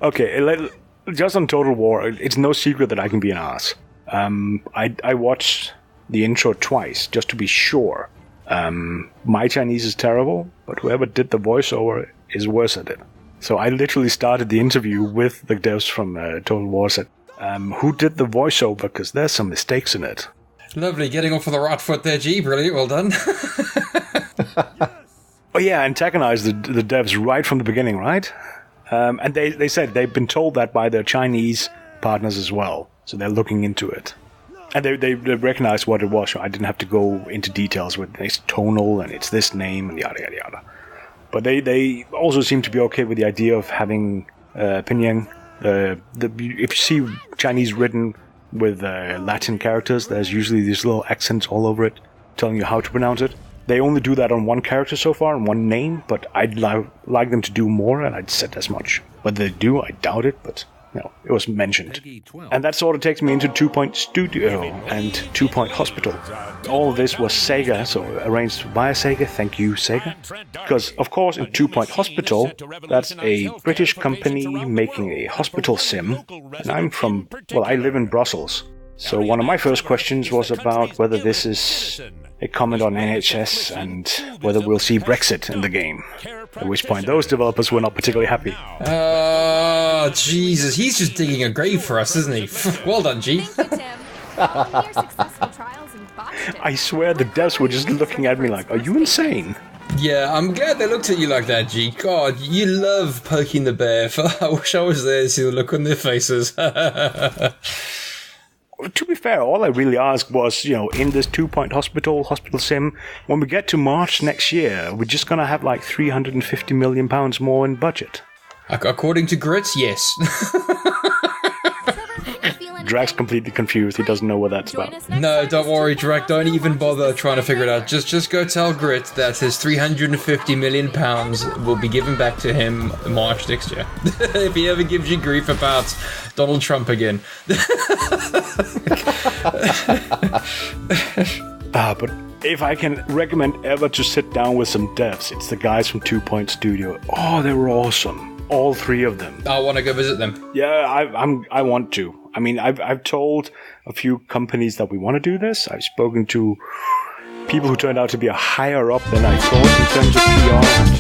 Okay, just on Total War, it's no secret that I can be an ass. I watched the intro twice, just to be sure. My Chinese is terrible, but whoever did the voiceover is worse at it. So I literally started the interview with the devs from Total War, said, who did the voiceover, because there's some mistakes in it. Lovely, getting off on the right foot there, G. Brilliant, well done. Oh yeah, antagonized the devs right from the beginning, right? And they said they've been told that by their Chinese partners as well, so they're looking into it. And they recognized what it was, so I didn't have to go into details with it's tonal and it's this name and yada yada yada. But they also seem to be okay with the idea of having pinyin. If you see Chinese written with Latin characters, there's usually these little accents all over it telling you how to pronounce it. They only do that on one character so far, on one name, but I'd like them to do more, and I'd said as much. Whether they do, I doubt it, but it was mentioned. And that sort of takes me into 2 Point Studio and 2 Point Hospital. All of this was Sega, so arranged via Sega. Thank you, Sega. Because, of course, in 2 Point Hospital, that's a British company making a hospital sim. And I live in Brussels. So one of my first questions was about whether this is a comment on NHS and whether we'll see Brexit in the game. At which point those developers were not particularly happy. Oh, Jesus. He's just digging a grave for us, isn't he? Well done, G. I swear the devs were just looking at me like, are you insane? Yeah, I'm glad they looked at you like that, G. God, you love poking the bear. I wish I was there to see the look on their faces. To be fair, all I really asked was, in this 2 Point hospital sim, when we get to March next year, we're just going to have like £350 million more in budget. According to Grits, yes. Drac's completely confused. He doesn't know what that's about. No, don't worry, Drac. Don't even bother trying to figure it out. Just go tell Grit that his £350 million will be given back to him March next year. If he ever gives you grief about Donald Trump again. But if I can recommend ever to sit down with some devs, it's the guys from 2 Point Studio. Oh, they were awesome. All 3 of them. I want to go visit them. Yeah, I want to. I mean, I've told a few companies that we want to do this. I've spoken to people who turned out to be a higher up than I thought in terms of PR and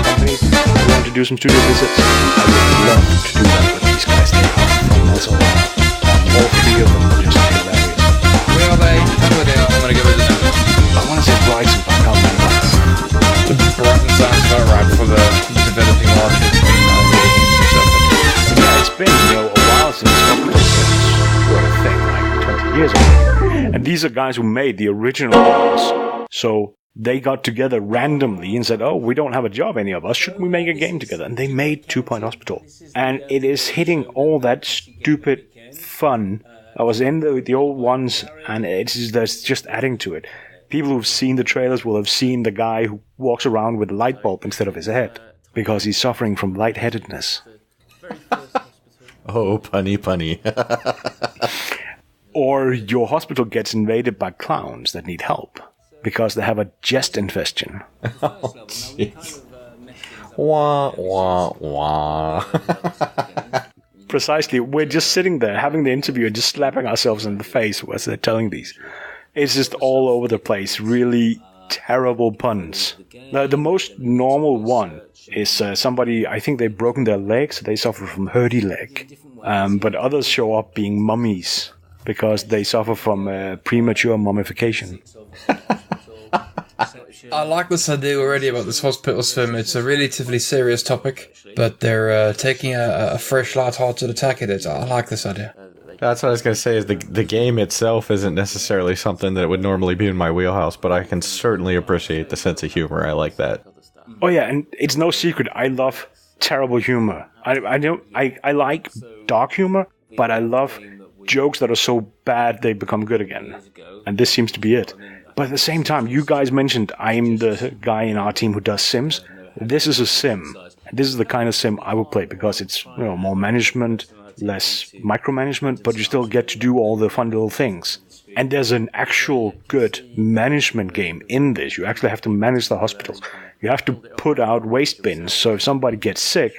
companies who want to do some studio visits. I would love to do that with these guys. They are fun as all. All 3 of them are just hilarious. Where are they? Tell me where they are. I'm going to go visit them. I want to say Brighton, but I can't remember. The Brighton sounds about right for the developing market. Yeah, it's been a while since hospital sets were a thing, like 20 years ago. And these are guys who made the original ones. So they got together randomly and said, oh, we don't have a job, any of us. Shouldn't we make a game together? And they made 2 Point Hospital. And it is hitting all that stupid fun that was in the old ones, and that's just adding to it. People who've seen the trailers will have seen the guy who walks around with a light bulb instead of his head because he's suffering from lightheadedness. Oh, punny. Or your hospital gets invaded by clowns that need help because they have a jest infestation. Oh, jeez. Wah, wah, wah. Precisely. We're just sitting there having the interview and just slapping ourselves in the face as they're telling these. It's just all over the place. Really terrible puns. Now, the most normal one is somebody, I think they've broken their leg, so they suffer from hurdy leg. But others show up being mummies because they suffer from premature mummification. I like this idea already about this hospital swim. It's a relatively serious topic, but they're taking a fresh, light-hearted attack at it. I like this idea. That's what I was going to say, is the game itself isn't necessarily something that would normally be in my wheelhouse, but I can certainly appreciate the sense of humor. I like that. Oh yeah, and it's no secret, I love terrible humor. I like dark humor, but I love jokes that are so bad they become good again. And this seems to be it. But at the same time, you guys mentioned I'm the guy in our team who does sims. This is a sim. This is the kind of sim I would play because it's more management, less micromanagement, but you still get to do all the fun little things. And there's an actual good management game in this. You actually have to manage the hospitals. You have to put out waste bins, so if somebody gets sick,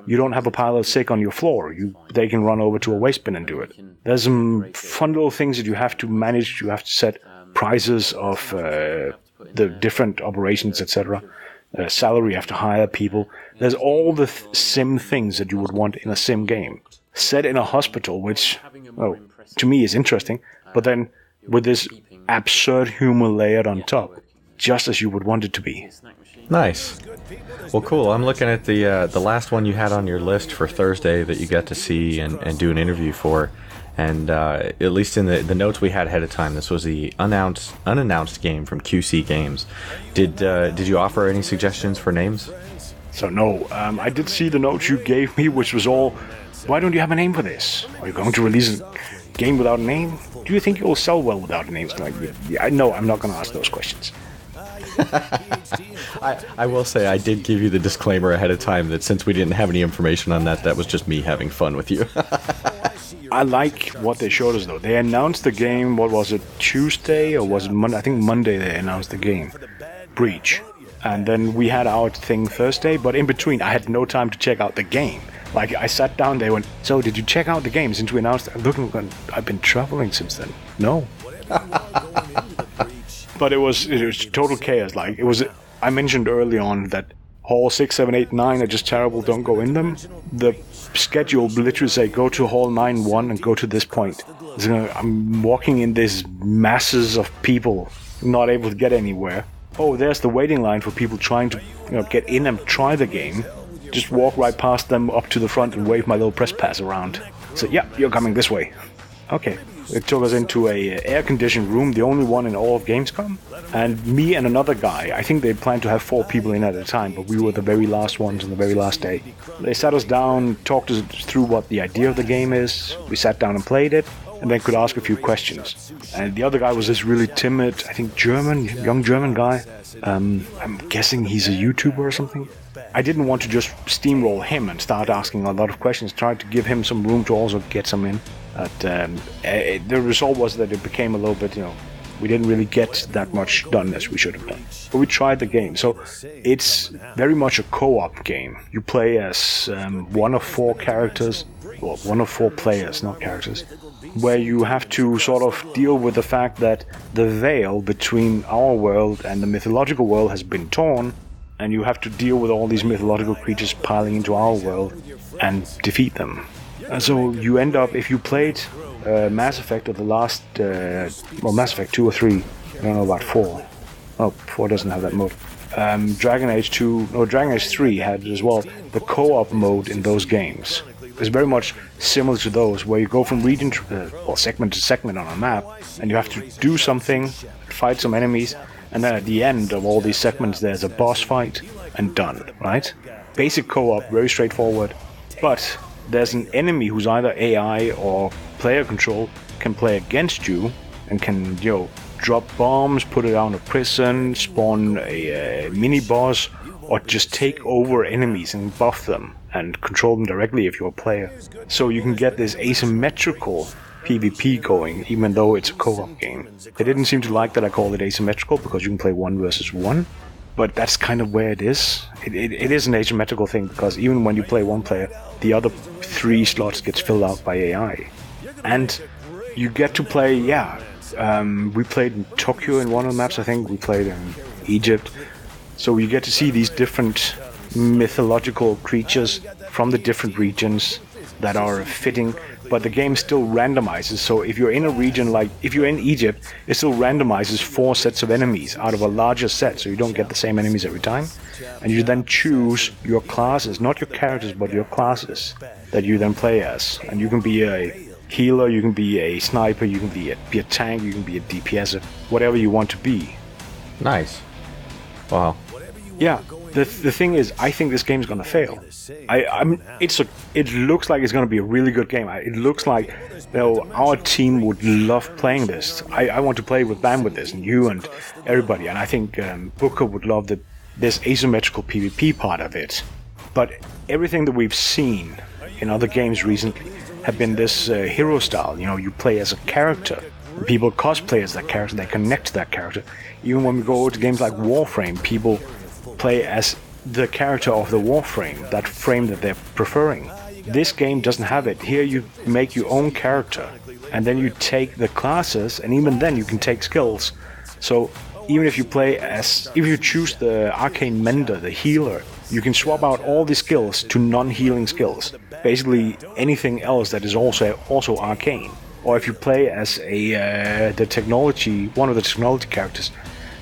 you don't have a pile of sick on your floor. They can run over to a waste bin and do it. There's some fun little things that you have to manage. You have to set prices of the different operations, etc. Salary, you have to hire people. There's all the sim things that you would want in a sim game. Set in a hospital, which, to me is interesting, but then with this absurd humor layered on top, just as you would want it to be. Nice. Well, cool. I'm looking at the last one you had on your list for Thursday that you got to see and do an interview for. And at least in the notes we had ahead of time, this was the unannounced game from QC Games. Did you offer any suggestions for names? So no, I did see the notes you gave me, which was all, why don't you have a name for this? Are you going to release a game without a name? Do you think it will sell well without a name? No, I'm not going to ask those questions. I will say I did give you the disclaimer ahead of time that since we didn't have any information on that was just me having fun with you. I like what they showed us though. They announced the game, what was it, Tuesday or was it Monday? I think Monday they announced the game, Breach. And then we had our thing Thursday, but in between I had no time to check out the game. Like I sat down, they went, so did you check out the game since we announced it? I've been traveling since then. No. But it was total chaos. Like I mentioned early on that Hall 6, 7, 8, 9 are just terrible, don't go in them. The schedule literally say go to Hall 9, 1 and go to this point. I'm walking in these masses of people, not able to get anywhere. Oh, there's the waiting line for people trying to get in and try the game. Just walk right past them up to the front and wave my little press pass around. So yeah, you're coming this way. Okay. It took us into a air-conditioned room, the only one in all of Gamescom. And me and another guy, I think they planned to have 4 people in at a time, but we were the very last ones on the very last day. They sat us down, talked us through what the idea of the game is. We sat down and played it, and then could ask a few questions. And the other guy was this really timid, I think young German guy. I'm guessing he's a YouTuber or something. I didn't want to just steamroll him and start asking a lot of questions, tried to give him some room to also get some in. But the result was that it became a little bit, We didn't really get that much done as we should have done. But we tried the game. So it's very much a co-op game. You play as one of four characters, well, one of four players, not characters, where you have to sort of deal with the fact that the veil between our world and the mythological world has been torn, and you have to deal with all these mythological creatures piling into our world and defeat them. And so you end up, if you played Mass Effect or the last, Mass Effect 2 or 3, I don't know about 4. Oh, 4 doesn't have that mode. Dragon Age 3 had as well the co-op mode in those games. It's very much similar to those, where you go from region to segment to segment on a map, and you have to do something, fight some enemies, and then at the end of all these segments there's a boss fight, and done, right? Basic co-op, very straightforward, but there's an enemy who's either AI or player control can play against you, and can, drop bombs, put it down a prison, spawn a mini-boss, or just take over enemies and buff them and control them directly if you're a player. So you can get this asymmetrical PvP going, even though it's a co-op game. They didn't seem to like that I called it asymmetrical, because you can play 1 versus 1, but that's kind of where it is. It is an asymmetrical thing, because even when you play one player, the other 3 slots gets filled out by AI. And you get to play, we played in Tokyo in one of the maps, I think. We played in Egypt. So you get to see these different mythological creatures from the different regions that are fitting, but the game still randomizes. So if you're in a region, like if you're in Egypt, it still randomizes 4 sets of enemies out of a larger set, so you don't get the same enemies every time. And you then choose your classes, not your characters, but your classes that you then play as. And you can be a healer, you can be a sniper, you can be a tank, you can be a DPS, whatever you want to be. Nice. Wow. Yeah. The thing is, I think this game is gonna fail. It looks like it's gonna be a really good game. It looks like our team would love playing this. I want to play with Bamm with this, and you and everybody. And I think Booker would love this asymmetrical PvP part of it. But everything that we've seen in other games recently have been this hero style. You play as a character. People cosplay as that character. They connect to that character. Even when we go to games like Warframe, people play as the character of the Warframe, that frame that they're preferring. This game doesn't have it. Here you make your own character, and then you take the classes, and even then you can take skills. So even if you choose the Arcane Mender, the healer, you can swap out all the skills to non-healing skills. Basically anything else that is also arcane. Or if you play as one of the technology characters,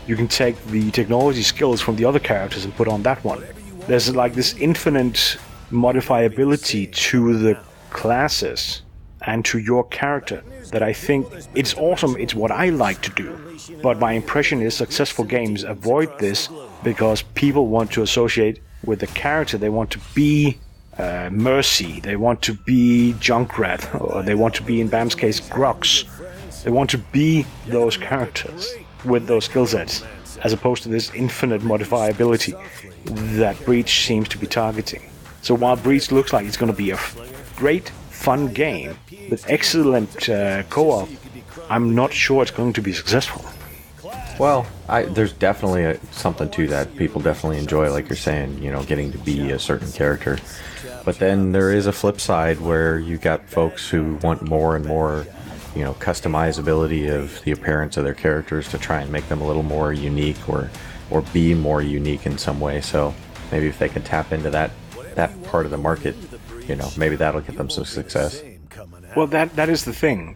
you can take the technology skills from the other characters and put on that one. There's like this infinite modifiability to the classes and to your character that I think it's awesome. It's what I like to do. But my impression is successful games avoid this because people want to associate with the character. They want to be Mercy, they want to be Junkrat, or they want to be, in Bamm's case, Grox. They want to be those characters with those skill sets, as opposed to this infinite modifiability that Breach seems to be targeting. So while Breach looks like it's going to be a great, fun game with excellent co-op, I'm not sure it's going to be successful. Well, there's definitely something to that. People definitely enjoy, like you're saying, getting to be a certain character. But then there is a flip side where you got folks who want more and more, customizability of the appearance of their characters to try and make them a little more unique or be more unique in some way. So maybe if they can tap into that part of the market, maybe that'll get them some success. Well, that is the thing.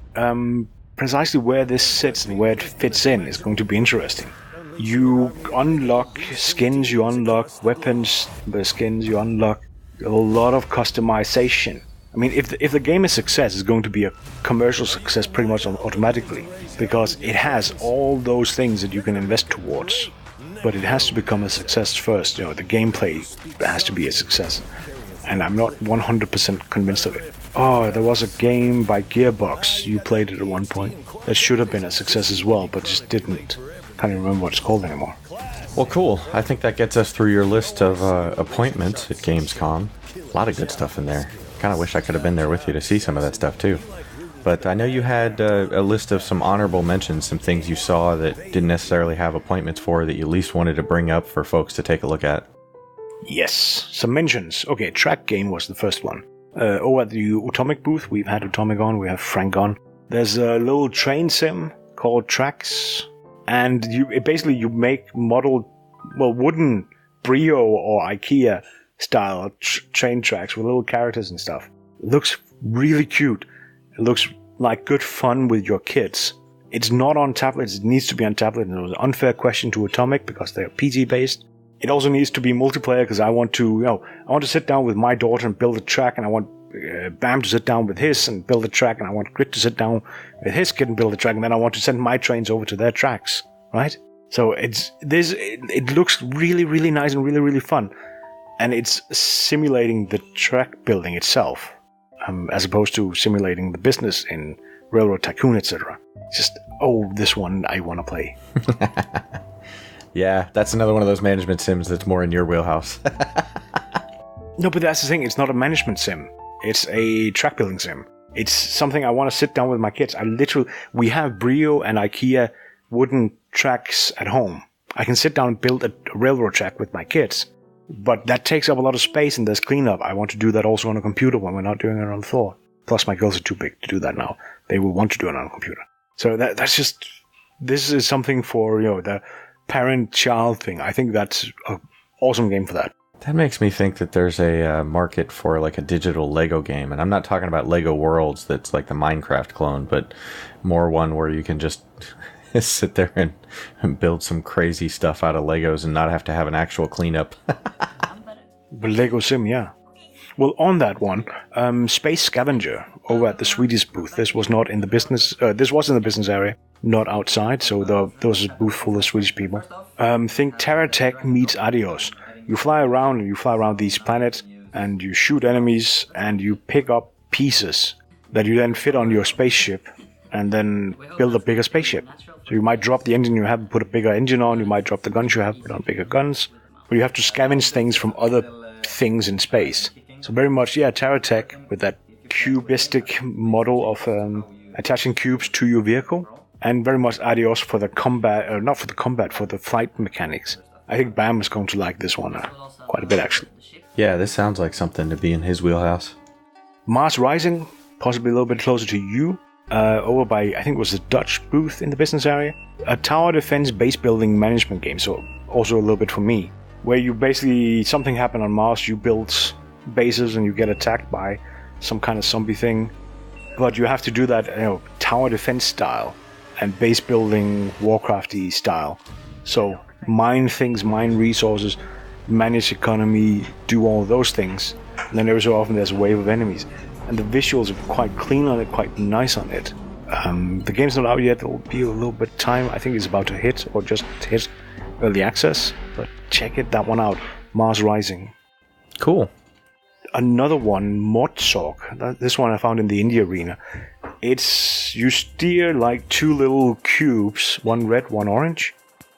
Precisely where this sits and where it fits in is going to be interesting. You unlock skins, you unlock weapons, the skins, you unlock a lot of customization. I mean, if the game is a success, it's going to be a commercial success pretty much automatically, because it has all those things that you can invest towards. But it has to become a success first. The gameplay has to be a success. And I'm not 100% convinced of it. Oh, there was a game by Gearbox, you played it at one point, that should have been a success as well, but just didn't. Can't even remember what it's called anymore. Well, cool. I think that gets us through your list of appointments at Gamescom. A lot of good stuff in there. Kind of wish I could have been there with you to see some of that stuff, too. But I know you had a list of some honorable mentions, some things you saw that didn't necessarily have appointments for that you at least wanted to bring up for folks to take a look at. Yes, some mentions. Okay, Drac game was the first one. Over at the Atomic booth, we've had Atomic on, we have Frank on. There's a little train sim called Dracs, and you make modeled, wooden Brio or IKEA style train tracks with little characters and stuff. It looks really cute. It looks like good fun with your kids. It's not on tablets, it needs to be on tablet, and it was an unfair question to Atomic because they're PC based. It also needs to be multiplayer because I want to sit down with my daughter and build a track, and I want Bamm to sit down with his and build a track, and I want Grit to sit down with his kid and build a track, and then I want to send my trains over to their tracks, right? So it looks really, really nice and really, really fun, and it's simulating the track building itself, as opposed to simulating the business in Railroad Tycoon, etc. Just this one I want to play. Yeah, that's another one of those management sims that's more in your wheelhouse. No, but that's the thing. It's not a management sim. It's a track building sim. It's something I want to sit down with my kids. We have Brio and IKEA wooden tracks at home. I can sit down and build a railroad track with my kids. But that takes up a lot of space and there's cleanup. I want to do that also on a computer when we're not doing it on the floor. Plus my girls are too big to do that now. They will want to do it on a computer. So this is something for, the parent-child thing. I think that's an awesome game for that. That makes me think that there's a market for like a digital Lego game. And I'm not talking about Lego Worlds that's like the Minecraft clone, but more one where you can just sit there and build some crazy stuff out of Legos and not have to have an actual cleanup. But Lego Sim, yeah. Well, on that one, Space Scavenger over at the Swedish booth. This was not in the business. This was in the business area, not outside. So there was a booth full of Swedish people. Think Terra Tech meets Adios. You fly around these planets, and you shoot enemies, and you pick up pieces that you then fit on your spaceship, and then build a bigger spaceship. So you might drop the engine you have and put a bigger engine on. You might drop the guns you have, put on bigger guns. But you have to scavenge things from other things in space. So very much, Terra Tech with that cubistic model of attaching cubes to your vehicle, and very much Adios for the combat, not for the combat, for the flight mechanics. I think Bamm is going to like this one quite a bit, actually. Yeah, this sounds like something to be in his wheelhouse. Mars Rising, possibly a little bit closer to you, over by, I think it was the Dutch booth in the business area. A tower defense base building management game, so also a little bit for me, where you basically, something happened on Mars, you build bases and you get attacked by some kind of zombie thing, but you have to do that, tower defense style and base building Warcrafty style. So mine things, mine resources, manage economy, do all those things, and then every so often there's a wave of enemies. And the visuals are quite clean on it, quite nice on it. The game's not out yet, it'll be a little bit of time. I think it's about to hit, or just hit early access, but check that one out. Mars Rising. Cool. Another one, Modsok. This one I found in the indie arena. You steer like two little cubes, one red, one orange,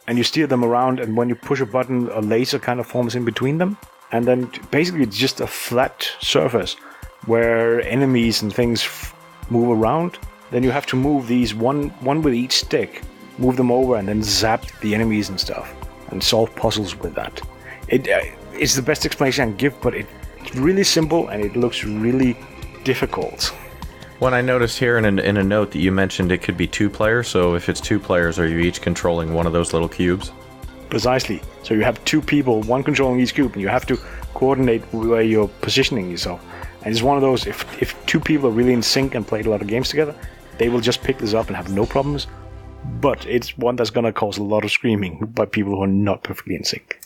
and you steer them around, and when you push a button, a laser kind of forms in between them. And then basically it's just a flat surface where enemies and things move around. Then you have to move these, one with each stick, move them over and then zap the enemies and stuff, and solve puzzles with that. It's the best explanation I can give, but it's really simple and it looks really difficult. When I noticed here in a note that you mentioned it could be 2 players, so if it's 2 players, are you each controlling one of those little cubes? Precisely. So you have 2 people, one controlling each cube, and you have to coordinate where you're positioning yourself. And it's one of those, if 2 people are really in sync and played a lot of games together, they will just pick this up and have no problems. But it's one that's going to cause a lot of screaming by people who are not perfectly in sync.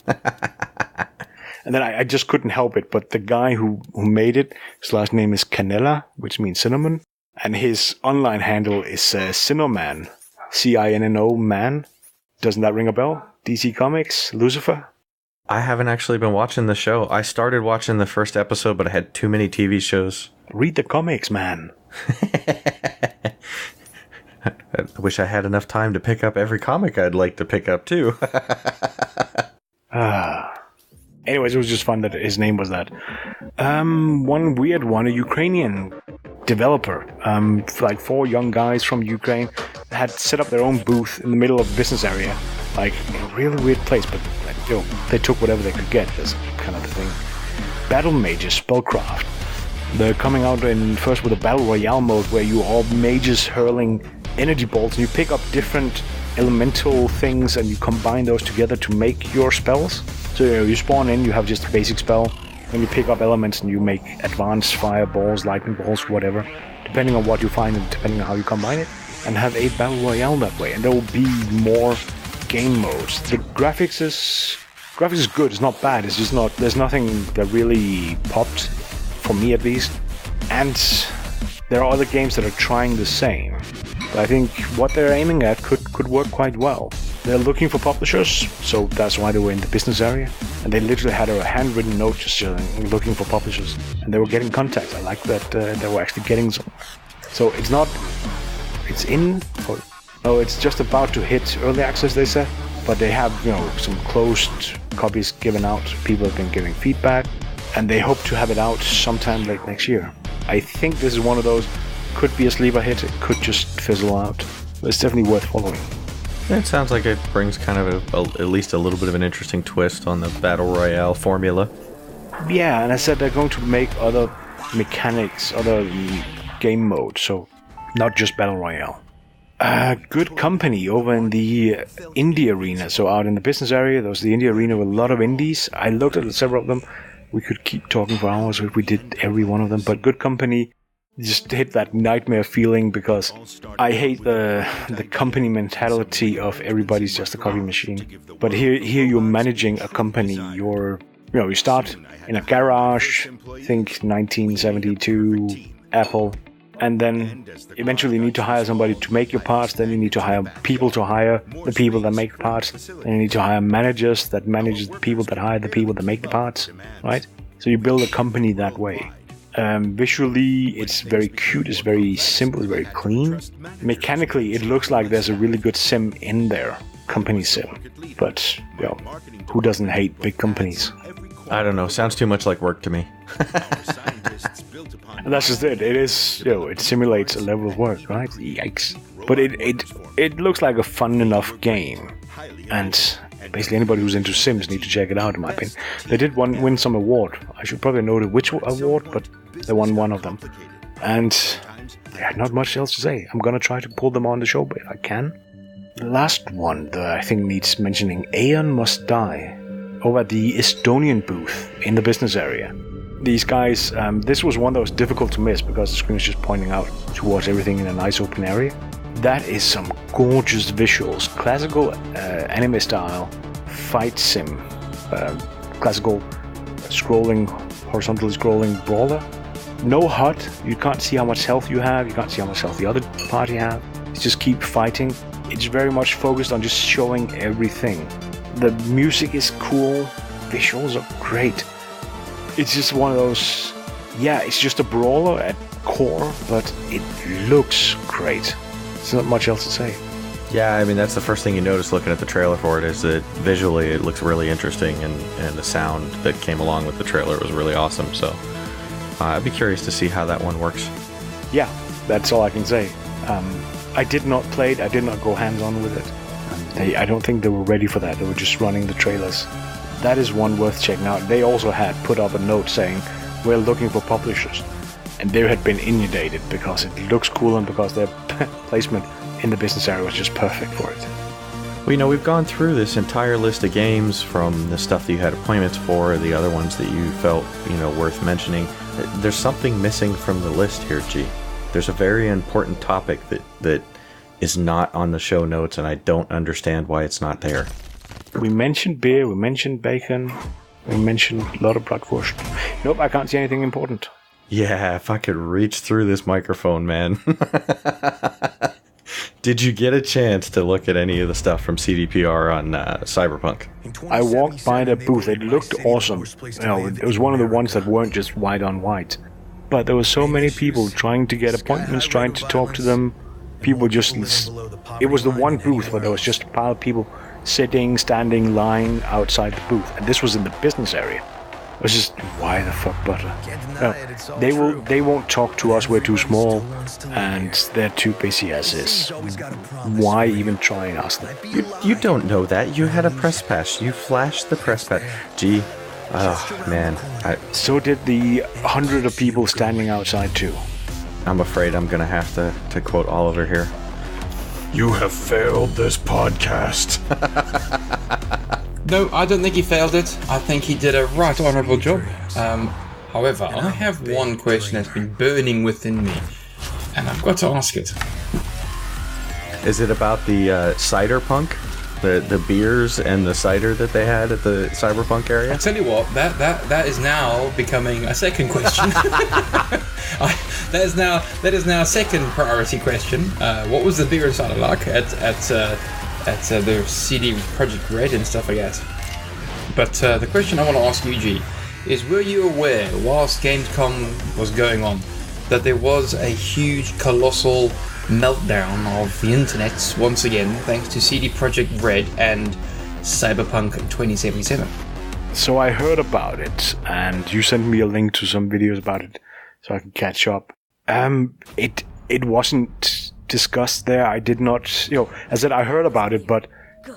And then I just couldn't help it, but the guy who made it, his last name is Canella, which means cinnamon, and his online handle is Cinnoman, C-I-N-N-O man. Doesn't that ring a bell? DC Comics, Lucifer? I haven't actually been watching the show. I started watching the first episode, but I had too many TV shows. Read the comics, man. I wish I had enough time to pick up every comic I'd like to pick up, too. Anyways, it was just fun that his name was that. One weird one, a Ukrainian developer. Like 4 young guys from Ukraine had set up their own booth in the middle of the business area, like in a really weird place, but they took whatever they could get. That's kind of the thing. Battle Mages Spellcraft. They're coming out first with a Battle Royale mode where you are mages hurling energy bolts, and you pick up different elemental things and you combine those together to make your spells. So you spawn in, you have just a basic spell, and you pick up elements and you make advanced fireballs, lightning balls, whatever, depending on what you find and depending on how you combine it, and have a Battle Royale that way. And there will be more game modes. The graphics is good, it's not bad, it's just not, there's nothing that really popped, for me at least. And there are other games that are trying the same. But I think what they're aiming at could work quite well. They're looking for publishers, so that's why they were in the business area. And they literally had a handwritten note just looking for publishers. And they were getting contacts. I like that they were actually getting some. So it's not... It's just about to hit early access, they said. But they have, some closed copies given out. People have been giving feedback. And they hope to have it out sometime late next year. I think this is one of those, could be a sleeper hit, it could just fizzle out. But it's definitely worth following. It sounds like it brings kind of at least a little bit of an interesting twist on the Battle Royale formula. Yeah, and I said they're going to make other mechanics, other game modes, so not just Battle Royale. Good company over in the indie arena. So out in the business area, there was the indie arena with a lot of indies. I looked at several of them. We could keep talking for hours if we did every one of them, but Good Company just hit that nightmare feeling because I hate the company mentality of everybody's just a copy machine. But here you're managing a company. You start in a garage, think 1972 Apple, and then eventually you need to hire somebody to make your parts. Then you need to hire people to hire the people that make the parts. Then you need to hire managers that manage the people that hire the people that make the parts, right? So you build a company that way. Visually, it's very cute, it's very simple, it's very clean. Mechanically, it looks like there's a really good sim in there, company sim. But, who doesn't hate big companies? I don't know, sounds too much like work to me. And that's just it. It is, it simulates a level of work, right? Yikes. But it looks like a fun enough game. And basically anybody who's into Sims need to check it out, in my opinion. They did win some award. I should probably know which award, but they won one of them. And not much else to say. I'm gonna try to pull them on the show if I can. The last one that I think needs mentioning, Aeon Must Die, over at the Estonian booth in the business area. These guys, this was one that was difficult to miss because the screen is just pointing out towards everything in a nice open area. That is some gorgeous visuals, classical anime style fight sim, classical horizontally scrolling brawler. No HUD, you can't see how much health you have, you can't see how much health the other party have. You just keep fighting. It's very much focused on just showing everything. The music is cool, visuals are great. It's just one of those, it's just a brawler at core, but it looks great. There's not much else to say. Yeah, I mean, that's the first thing you notice looking at the trailer for it, is that visually it looks really interesting, and the sound that came along with the trailer was really awesome. So I'd be curious to see how that one works. Yeah, that's all I can say. I did not play it, I did not go hands-on with it. I don't think they were ready for that, they were just running the trailers. That is one worth checking out. They also had put up a note saying, we're looking for publishers. And they had been inundated because it looks cool and because their placement in the business area was just perfect for it. Well, we've gone through this entire list of games, from the stuff that you had appointments for, the other ones that you felt, worth mentioning. There's something missing from the list here, G. There's a very important topic that is not on the show notes, and I don't understand why it's not there. We mentioned beer, we mentioned bacon, we mentioned a lot of bratwurst. Nope, I can't see anything important. Yeah, if I could reach through this microphone, man. Did you get a chance to look at any of the stuff from CDPR on Cyberpunk? I walked by the booth, it looked awesome. It was one of the ones that weren't just white on white. But there were so many people trying to get appointments, trying to talk to them. People just... It was the one booth where there was just a pile of people sitting, standing, lying outside the booth. And this was in the business area. It was just, why the fuck butter? They won't talk to us, we're too small, and they're too busy as is. Why even try and ask them? You don't know that. You had a press pass. You flashed the press pass. Gee, oh man. So did the 100 of people standing outside too. I'm afraid I'm gonna have to quote Oliver here. You have failed this podcast. No, I don't think he failed it. I think he did a right honourable job. However, I have one question that's been burning within me, and I've got to ask it. Is it about the cider punk? The beers and the cider that they had at the Cyberpunk area? I'll tell you what, that is now becoming a second question. That is now a second priority question. What was the beer and cider like at the CD Projekt Red and stuff like that? But the question I want to ask you, G, is were you aware, whilst Gamescom was going on, that there was a huge, colossal meltdown of the internet once again, thanks to CD Projekt Red and Cyberpunk 2077? So I heard about it, and you sent me a link to some videos about it, so I can catch up. It wasn't discussed there. I did not, I said I heard about it, but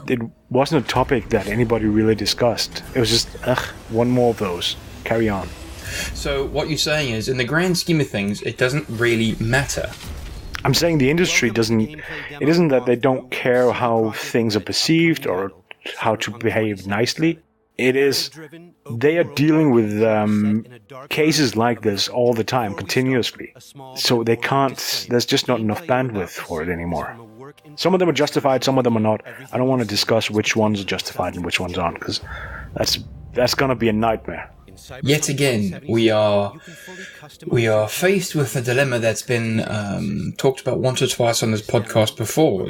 it wasn't a topic that anybody really discussed. It was just, one more of those. Carry on. So what you're saying is, in the grand scheme of things, it doesn't really matter. I'm saying the industry doesn't, it isn't that they don't care how things are perceived or how to behave nicely. It is, they are dealing with cases like this all the time, continuously. So they can't, there's just not enough bandwidth for it anymore. Some of them are justified, some of them are not. I don't want to discuss which ones are justified and which ones aren't, because that's going to be a nightmare. Yet again, we are faced with a dilemma that's been talked about once or twice on this podcast before.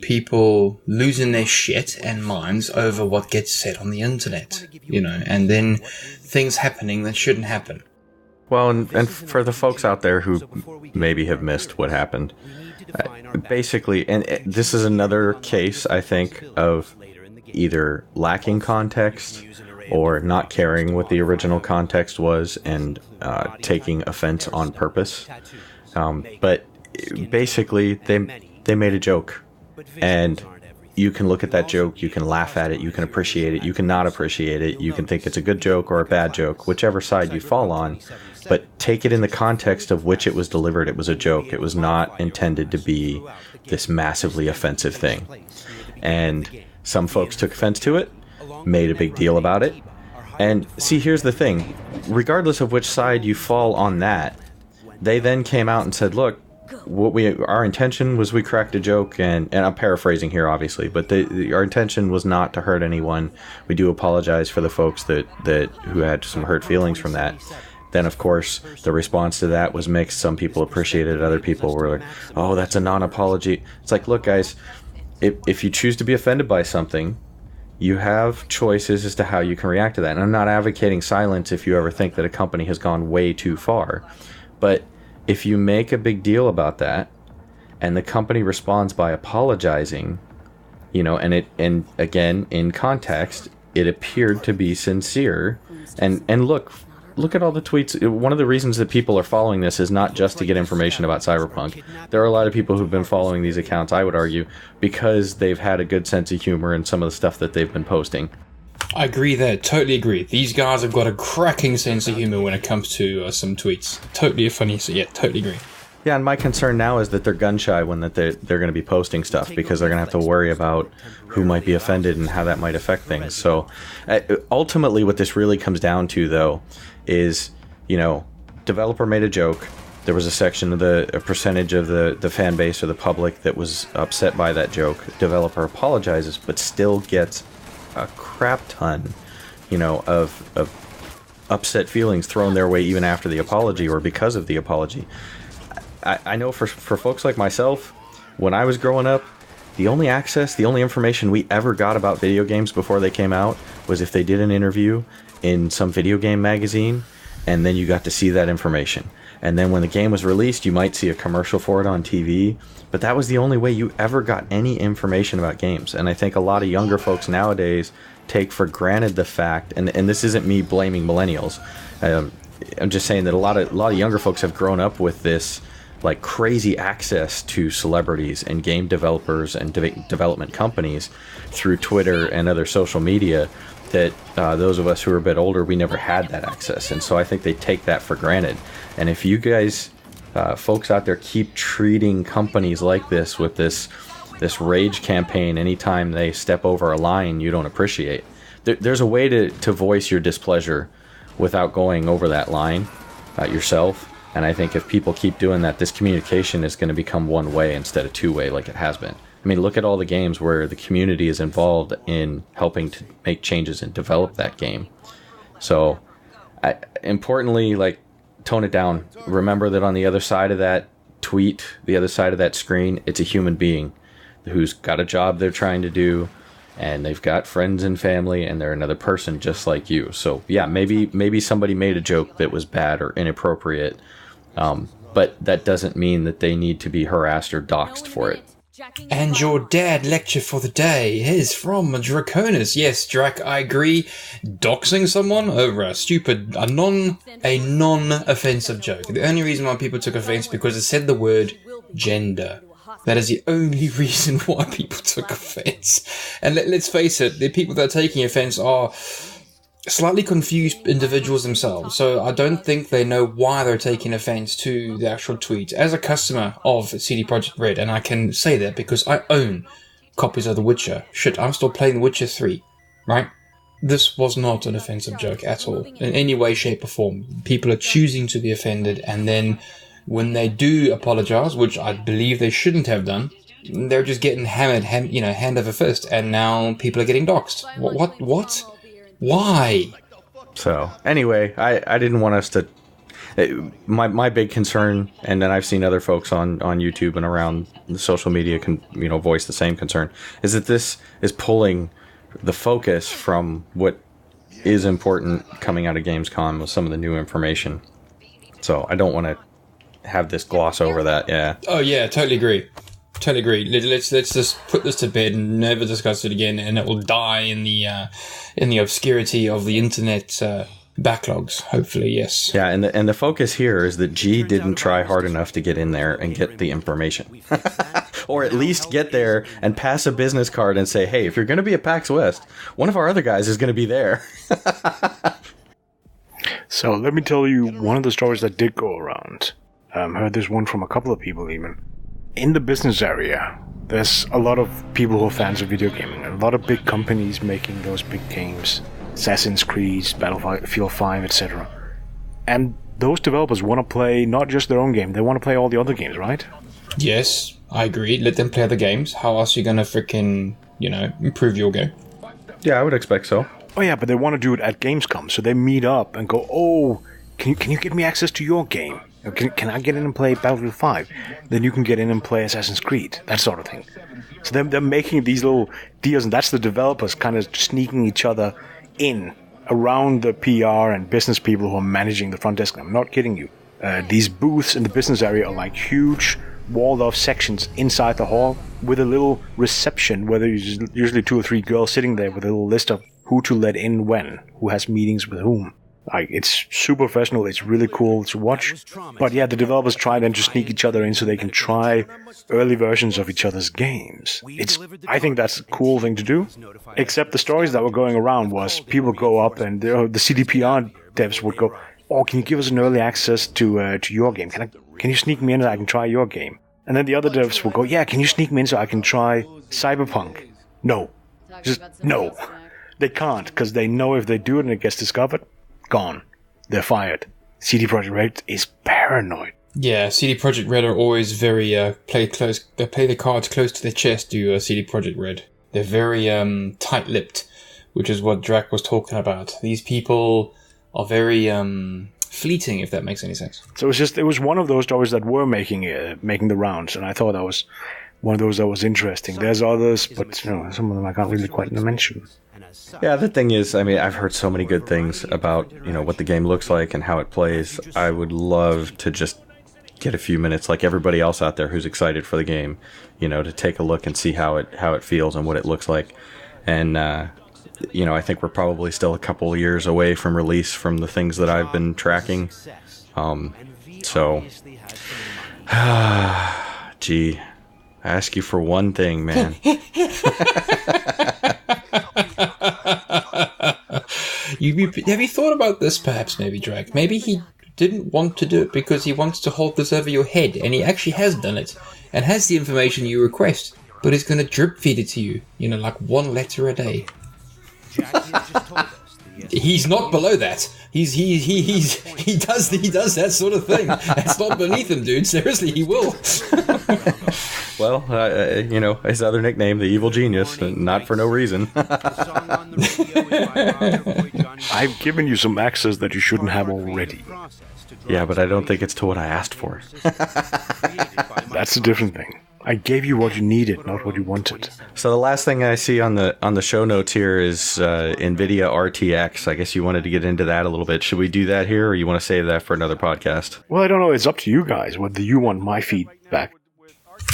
People losing their shit and minds over what gets said on the internet. And then things happening that shouldn't happen. Well, and for the folks out there who maybe have missed what happened, basically, and this is another case, I think, of either lacking context or not caring what the original context was and taking offense on purpose. But basically, they made a joke. And you can look at that joke, you can laugh at it, you can appreciate it, you can not appreciate it, you can think it's a good joke or a bad joke, whichever side you fall on. But take it in the context of which it was delivered. It was a joke. It was not intended to be this massively offensive thing. And some folks took offense to it, made a big deal about it. And see, here's the thing. Regardless of which side you fall on that, they then came out and said, look, our intention was we cracked a joke, and I'm paraphrasing here, obviously, but our intention was not to hurt anyone. We do apologize for the folks that who had some hurt feelings from that. Then, of course, the response to that was mixed. Some people appreciated it. Other people were like, oh, that's a non-apology. It's like, look, guys, if you choose to be offended by something, you have choices as to how you can react to that. And I'm not advocating silence if you ever think that a company has gone way too far. But if you make a big deal about that and the company responds by apologizing, and again, in context, it appeared to be sincere. And look at all the tweets. One of the reasons that people are following this is not just to get information about Cyberpunk. There are a lot of people who've been following these accounts, I would argue, because they've had a good sense of humor in some of the stuff that they've been posting. I agree there, totally agree. These guys have got a cracking sense of humor when it comes to some tweets. Totally funny, so yeah, totally agree. Yeah, and my concern now is that they're gun shy when they're going to be posting stuff, because they're going to have to worry about who might be offended and how that might affect things. So ultimately what this really comes down to, though, is, developer made a joke. There was a section of a percentage of the fan base or the public that was upset by that joke. Developer apologizes, but still gets a crap ton, of upset feelings thrown their way even after the apology or because of the apology. I know for folks like myself, when I was growing up, the only information we ever got about video games before they came out was if they did an interview in some video game magazine, and then you got to see that information. And then when the game was released, you might see a commercial for it on TV, but that was the only way you ever got any information about games. And I think a lot of younger folks nowadays take for granted the fact, and this isn't me blaming millennials. I'm just saying that a lot of younger folks have grown up with this like crazy access to celebrities and game developers and development companies through Twitter and other social media that those of us who are a bit older, we never had that access. And so I think they take that for granted. And if you guys, folks out there, keep treating companies like this with this rage campaign anytime they step over a line you don't appreciate, there's a way to voice your displeasure without going over that line yourself. And I think if people keep doing that, this communication is going to become one way instead of two way like it has been. I mean, look at all the games where the community is involved in helping to make changes and develop that game. So, importantly, like, tone it down. Remember that on the other side of that tweet, the other side of that screen, it's a human being who's got a job they're trying to do, and they've got friends and family, and they're another person just like you. So, yeah, maybe somebody made a joke that was bad or inappropriate, but that doesn't mean that they need to be harassed or doxxed for it. And your dad lecture for the day is from Draconis. Yes, Drac, I agree. Doxing someone over a non-offensive joke. The only reason why people took offense because it said the word gender. That is the only reason why people took offense. And let's face it, the people that are taking offense are slightly confused individuals themselves, so I don't think they know why they're taking offense to the actual tweet. As a customer of CD Projekt Red, and I can say that because I own copies of The Witcher. Shit, I'm still playing The Witcher 3, right? This was not an offensive joke at all, in any way, shape or form. People are choosing to be offended, and then when they do apologize, which I believe they shouldn't have done, they're just getting hammered, hand over fist, and now people are getting doxxed. What? Why? So, anyway, I didn't want us to... My big concern, and then I've seen other folks on YouTube and around the social media voice the same concern, is that this is pulling the focus from what is important coming out of Gamescom with some of the new information. So, I don't want to have this gloss over that, yeah. Oh, yeah, totally agree. Let's just put this to bed and never discuss it again, and it will die in the obscurity of the internet backlogs. Hopefully, yes. Yeah, and the focus here is that G didn't try hard enough to get in there and get the information, or at least get there and pass a business card and say, "Hey, if you're going to be at PAX West, one of our other guys is going to be there." So let me tell you one of the stories that did go around. Heard this one from a couple of people even. In the business area, there's a lot of people who are fans of video gaming. A lot of big companies making those big games. Assassin's Creed, Battlefield 5, etc. And those developers want to play not just their own game, they want to play all the other games, right? Yes, I agree. Let them play other games. How else are you going to freaking, improve your game? Yeah, I would expect so. Oh yeah, but they want to do it at Gamescom, so they meet up and go, "Oh, can you give me access to your game? Can I get in and play Battlefield 5? Then you can get in and play Assassin's Creed," that sort of thing. So they're making these little deals, and that's the developers kind of sneaking each other in around the PR and business people who are managing the front desk. I'm not kidding you. These booths in the business area are like huge walled-off sections inside the hall with a little reception where there's usually 2 or 3 girls sitting there with a little list of who to let in when, who has meetings with whom. Like, it's super professional, it's really cool to watch. But yeah, the developers try then to sneak each other in so they can try early versions of each other's games. I think that's a cool thing to do. Except the stories that were going around was people go up and the CDPR devs would go, "Oh, can you give us an early access to your game? Can you sneak me in so I can try your game?" And then the other devs will go, "Yeah, can you sneak me in so I can try Cyberpunk?" No. Just no. They can't, because they know if they do it and it gets discovered, gone. They're fired. CD Projekt Red is paranoid. Yeah, CD Projekt Red are always very play the cards close to their chest. Do CD Projekt Red? They're very tight-lipped, which is what Drac was talking about. These people are very fleeting, if that makes any sense. So it was one of those stories that were making the rounds, and I thought that was one of those that was interesting. There's others, but some of them I can't really quite mention. Yeah, the thing is, I mean, I've heard so many good things about, what the game looks like and how it plays. I would love to just get a few minutes, like everybody else out there who's excited for the game, to take a look and see how it feels and what it looks like. And I think we're probably still a couple of years away from release from the things that I've been tracking. So, gee, I ask you for one thing, man. Have you thought about this, perhaps, maybe, Drac? Maybe he didn't want to do it because he wants to hold this over your head, and he actually has done it, and has the information you request, but he's going to drip feed it to you, like one letter a day. He's not below that. He does that sort of thing. It's not beneath him, dude. Seriously, he will. Well, his other nickname, the Evil Genius, not for no reason. I've given you some access that you shouldn't have already. Yeah, but I don't think it's to what I asked for. That's a different thing. I gave you what you needed, not what you wanted. So the last thing I see on the show notes here is NVIDIA RTX. I guess you wanted to get into that a little bit. Should we do that here, or you want to save that for another podcast? Well, I don't know. It's up to you guys whether you want my feedback.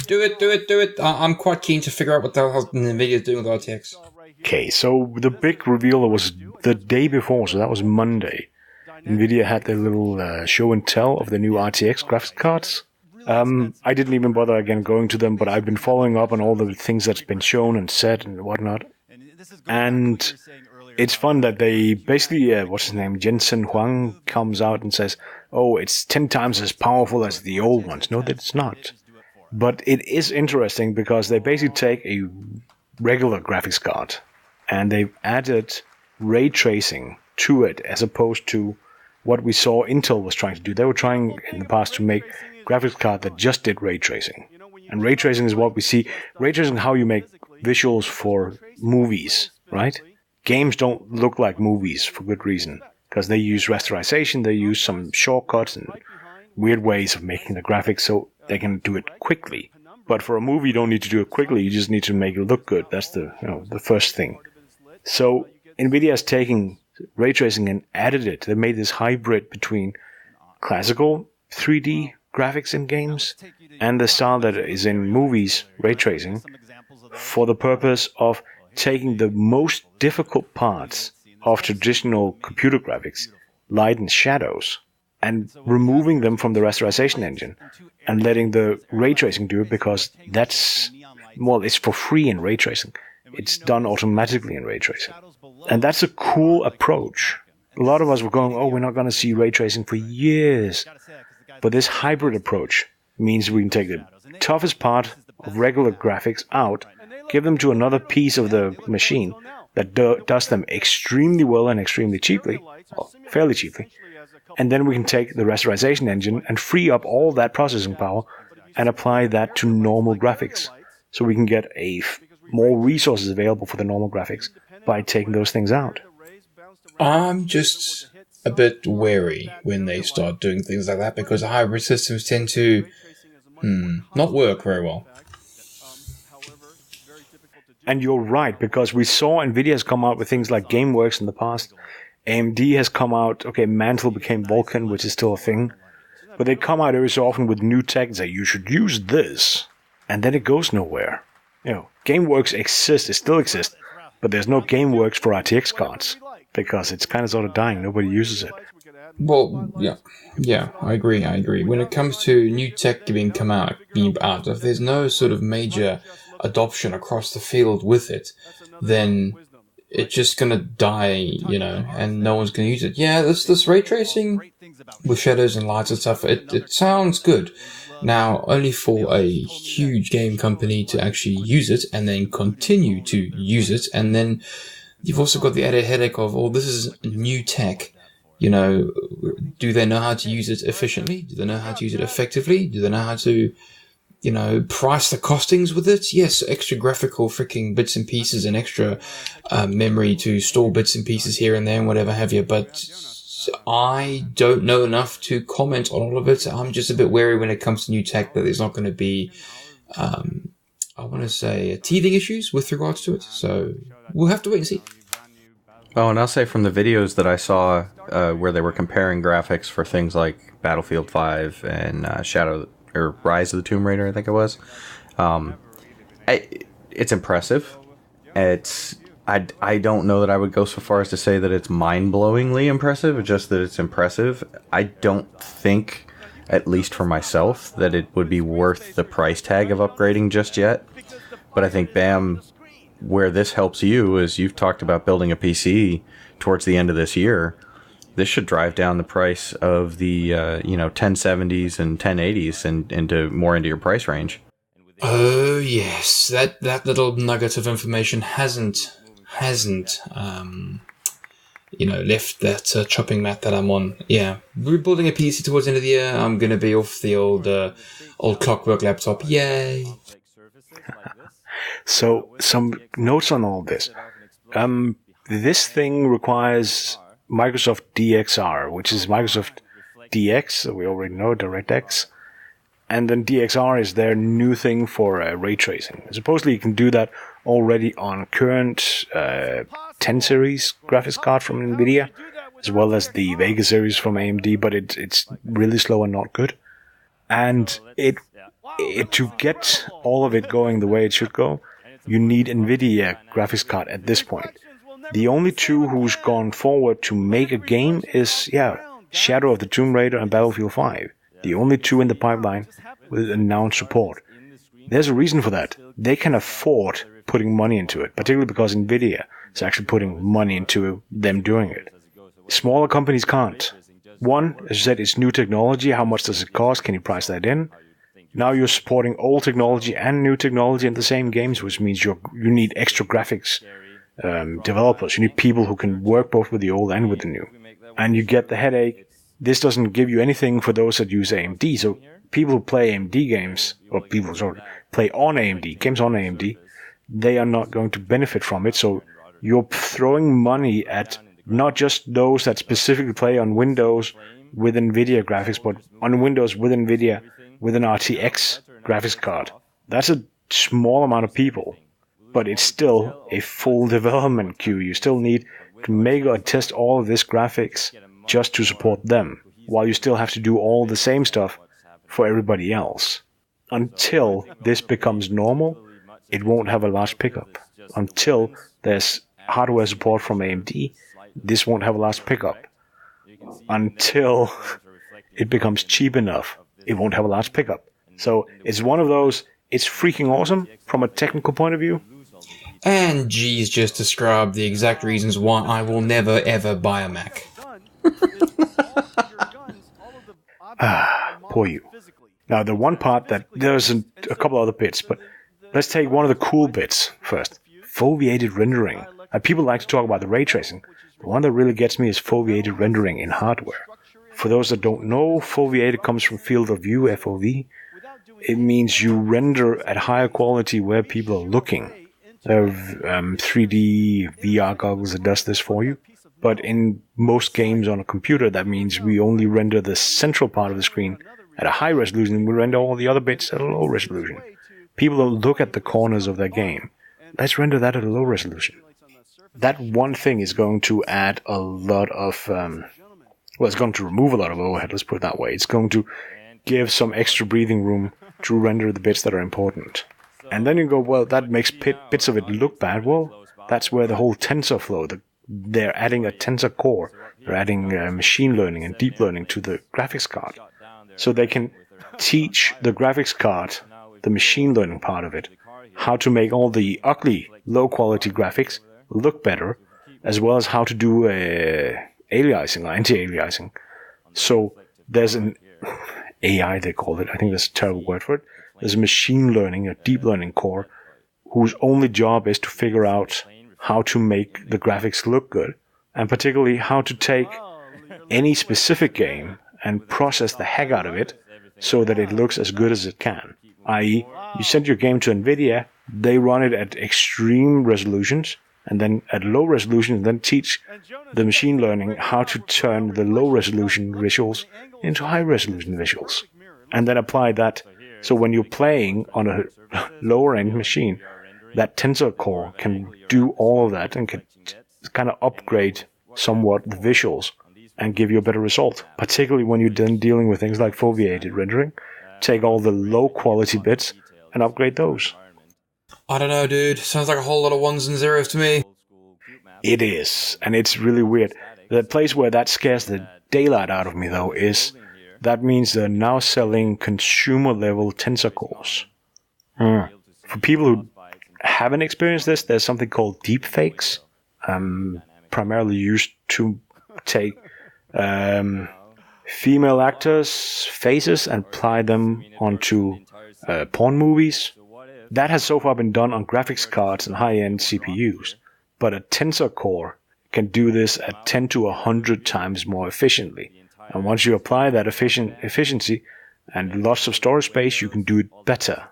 Do it. I'm quite keen to figure out what the hell NVIDIA is doing with RTX. Okay, so the big reveal was the day before, so that was Monday. NVIDIA had their little show and tell of the new RTX graphics cards. I didn't even bother again going to them, but I've been following up on all the things that's been shown and said and whatnot. And it's fun that they basically, what's his name, Jensen Huang comes out and says, oh, it's 10 times as powerful as the old ones. No, that's not. But it is interesting because they basically take a regular graphics card and they've added ray tracing to it as opposed to what we saw Intel was trying to do. They were trying in the past to make graphics card that just did ray tracing. And ray tracing is what we see. Ray tracing is how you make visuals for movies, right? Games don't look like movies for good reason. Because they use rasterization, they use some shortcuts and weird ways of making the graphics so they can do it quickly. But for a movie, you don't need to do it quickly. You just need to make it look good. That's the first thing. So NVIDIA has taken ray tracing and added it. They made this hybrid between classical 3D graphics in games and the style that is in movies, ray tracing, for the purpose of taking the most difficult parts of traditional computer graphics, light and shadows, and removing them from the rasterization engine and letting the ray tracing do it because it's for free in ray tracing. It's done automatically in ray tracing. And that's a cool approach. A lot of us were going, we're not going to see ray tracing for years. But this hybrid approach means we can take the toughest part of regular graphics out, give them to another piece of the machine that does them extremely well and extremely cheaply, well, fairly cheaply, and then we can take the rasterization engine and free up all that processing power and apply that to normal graphics. So we can get more resources available for the normal graphics by taking those things out. I'm just a bit wary when they start doing things like that because hybrid systems tend to not work very well. And you're right, because we saw NVIDIA has come out with things like GameWorks in the past. AMD has come out, Mantle became Vulkan, which is still a thing. But they come out every so often with new tech and say, you should use this. And then it goes nowhere. GameWorks exists, it still exists, but there's no GameWorks for RTX cards. Because it's kind of sort of dying, nobody uses it. Well, yeah, I agree. When it comes to new tech being out, if there's no sort of major adoption across the field with it, then it's just gonna die, and no one's gonna use it. Yeah, this ray tracing with shadows and lights and stuff, it sounds good. Now, only for a huge game company to actually use it and then continue to use it, and then you've also got the added headache of, this is new tech. Do they know how to use it efficiently? Do they know how to use it effectively? Do they know how to, price the costings with it? Yes, extra graphical freaking bits and pieces and extra memory to store bits and pieces here and there and whatever have you. But I don't know enough to comment on all of it. I'm just a bit wary when it comes to new tech that there's not going to be, teething issues with regards to it. So we'll have to wait and see. Oh, and I'll say from the videos that I saw where they were comparing graphics for things like Battlefield 5 and Rise of the Tomb Raider, I think it was. It's impressive. It's I don't know that I would go so far as to say that it's mind-blowingly impressive, just that it's impressive. I don't think, at least for myself, that it would be worth the price tag of upgrading just yet. But I think, Bamm, where this helps you is you've talked about building a PC towards the end of this year. This should drive down the price of the 1070s and 1080s and into your price range. Oh yes, that little nugget of information hasn't left that chopping mat that I'm on. Yeah, we're building a PC towards the end of the year. I'm gonna be off the old Clockwork laptop. Yay! So, some notes on all this. This thing requires Microsoft DXR, which is Microsoft DX, we already know, DirectX. And then DXR is their new thing for ray tracing. Supposedly you can do that already on current 10 series graphics card from NVIDIA, as well as the Vega series from AMD, but it's really slow and not good. And to get all of it going the way it should go, you need NVIDIA graphics card at this point. The only two who's gone forward to make a game is, Shadow of the Tomb Raider and Battlefield 5. The only two in the pipeline with announced support. There's a reason for that. They can afford putting money into it, particularly because NVIDIA is actually putting money into them doing it. Smaller companies can't. One, as you said, it's new technology. How much does it cost? Can you price that in? Now you're supporting old technology and new technology in the same games, which means you need extra graphics developers. You need people who can work both with the old and with the new. And you get the headache. This doesn't give you anything for those that use AMD. So people who play AMD games, or people who play on AMD, games on AMD, they are not going to benefit from it. So you're throwing money at not just those that specifically play on Windows with NVIDIA graphics, but on Windows with NVIDIA with an RTX graphics card. That's a small amount of people, but it's still a full development queue. You still need to make or test all of this graphics just to support them, while you still have to do all the same stuff for everybody else. Until this becomes normal, it won't have a large pickup. Until there's hardware support from AMD, this won't have a large pickup. Until it becomes cheap enough, it won't have a large pickup. So it's one of those, it's freaking awesome from a technical point of view. And G's just described the exact reasons why I will never ever buy a Mac. Poor you. Now, the one part that there's a couple other bits, but let's take one of the cool bits first. Foveated rendering. People like to talk about the ray tracing. The one that really gets me is foveated rendering in hardware. For those that don't know, foveated comes from field of view, FOV. It means you render at higher quality where people are looking. There are 3D VR goggles that does this for you. But in most games on a computer, that means we only render the central part of the screen at a high resolution, and we render all the other bits at a low resolution. People don't look at the corners of their game. Let's render that at a low resolution. That one thing is going to add a lot of... it's going to remove a lot of overhead, let's put it that way. It's going to give some extra breathing room to render the bits that are important. And then you go, well, that makes bits of it look bad. Well, that's where the whole TensorFlow, they're adding a tensor core. They're adding machine learning and deep learning to the graphics card. So they can teach the graphics card, the machine learning part of it, how to make all the ugly, low-quality graphics look better, as well as how to do aliasing or anti-aliasing. So there's an AI, they call it. I think that's a terrible word for it. There's a machine learning, a deep learning core, whose only job is to figure out how to make the graphics look good, and particularly how to take any specific game and process the heck out of it so that it looks as good as it can. I.e., you send your game to NVIDIA, they run it at extreme resolutions, and then at low resolution, and then teach the machine learning how to turn the low resolution visuals into high resolution visuals, and then apply that. So when you're playing on a lower end machine, that tensor core can do all of that and can kind of upgrade somewhat the visuals and give you a better result, particularly when you're then dealing with things like foveated rendering. Take all the low quality bits and upgrade those. I don't know, dude. Sounds like a whole lot of ones and zeros to me. It is, and it's really weird. The place where that scares the daylight out of me, though, is that means they're now selling consumer-level tensor cores. For people who haven't experienced this, there's something called deepfakes, primarily used to take female actors' faces and apply them onto porn movies. That has so far been done on graphics cards and high-end CPUs, but a tensor core can do this at 10 to 100 times more efficiently. And once you apply that efficiency and lots of storage space, you can do it better.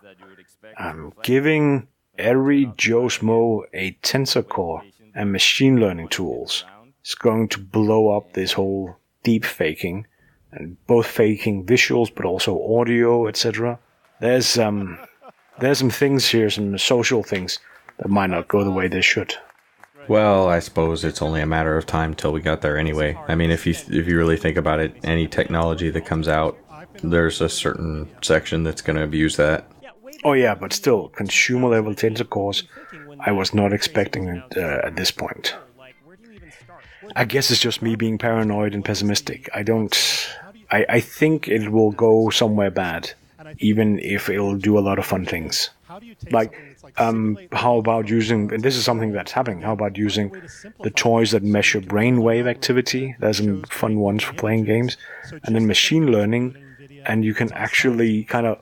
Giving every Joe Schmo a tensor core and machine learning tools is going to blow up this whole deep faking, and both faking visuals but also audio, etc. There's some things here, some social things that might not go the way they should. Well, I suppose it's only a matter of time till we got there anyway. I mean, if you really think about it, any technology that comes out, there's a certain section that's going to abuse that. Oh yeah, but still, consumer-level tensor cores, I was not expecting it at this point. I guess it's just me being paranoid and pessimistic. I think it will go somewhere bad, even if it'll do a lot of fun things. Like, how about using, and this is something that's happening, how about using the toys that measure brainwave activity? There's some fun ones for playing games. And then machine learning, and you can actually kind of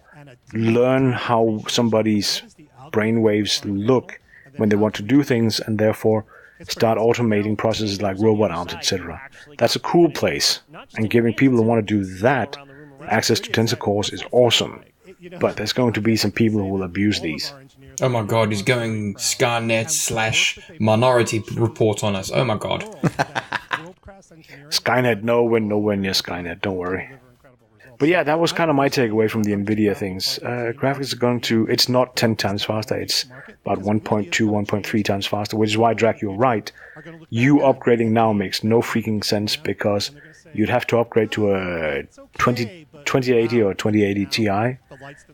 learn how somebody's brainwaves look when they want to do things, and therefore start automating processes like robot arms, etc. That's a cool place, and giving people who want to do that access to tensor cores is awesome. But there's going to be some people who will abuse these. Oh my god, he's going Skynet/Minority Report on us. Oh my god. Skynet, nowhere near Skynet, don't worry. But yeah, that was kind of my takeaway from the NVIDIA things. Graphics are going to, it's not 10 times faster, it's about 1.2, 1.3 times faster, which is why, Drac, you're right. You upgrading now makes no freaking sense, because you'd have to upgrade to a 2080 or 2080 Ti,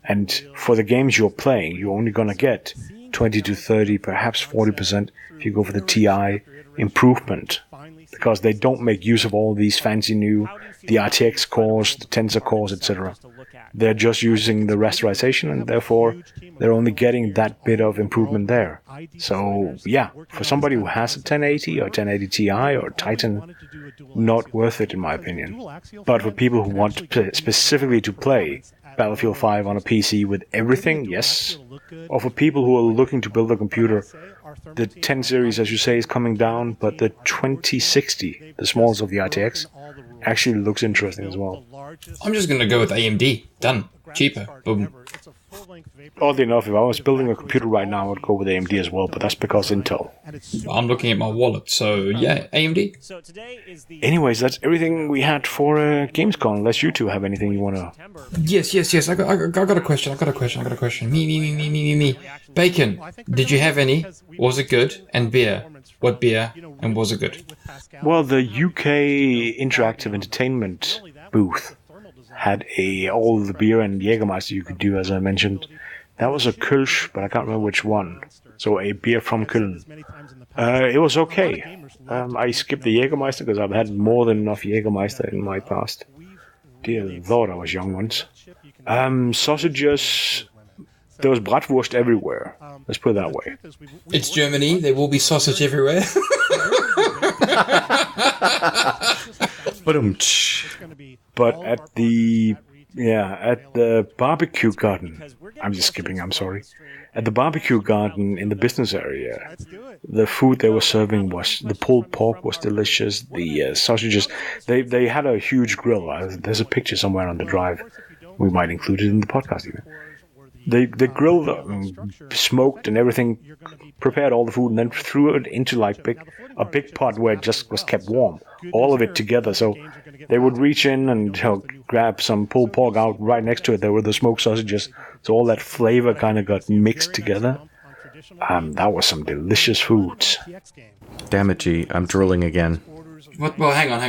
and for the games you're playing, you're only going to get 20 to 30, perhaps 40% if you go for the Ti improvement, because they don't make use of all these fancy new, the RTX cores, the tensor cores, etc. They're just using the rasterization, and therefore they're only getting that bit of improvement there. So yeah, for somebody who has a 1080 or 1080 Ti or Titan, not worth it in my opinion. But for people who want specifically to play Battlefield 5 on a PC with everything, yes. Or for people who are looking to build a computer, the 10 series, as you say, is coming down, but the 2060, the smallest of the RTX, actually looks interesting as well. I'm just going to go with AMD. Done. Cheaper. Boom. Oddly enough, if I was building a computer right now, I would go with AMD as well, but that's because Intel. I'm looking at my wallet, so yeah, AMD. Anyways, that's everything we had for Gamescom, unless you two have anything you want to... Yes. I got a question. Me. Bacon, did you have any? Was it good? And beer. What beer? And was it good? Well, the UK Interactive Entertainment booth had all the beer and Jägermeister you could do, as I mentioned. That was a Kölsch, but I can't remember which one. So a beer from Köln. It was okay. I skipped the Jägermeister because I've had more than enough Jägermeister in my past. Dear Lord, I was young once. Sausages... There was bratwurst everywhere. Let's put it that way. It's Germany. There will be sausage everywhere. But at the barbecue garden, I'm just skipping, I'm sorry. At the barbecue garden in the business area, the food they were serving was, the pulled pork was delicious, the sausages, they had a huge grill. There's a picture somewhere on the drive. We might include it in the podcast even. They grilled, smoked and everything, prepared all the food, and then threw it into like a big pot where it just was kept warm. All of it together, so they would reach in and grab some pulled pork out. Right next to it, there were the smoked sausages. So all that flavor kind of got mixed together. That was some delicious foods. Damn it, G, I'm drooling again. What? Well, hang on.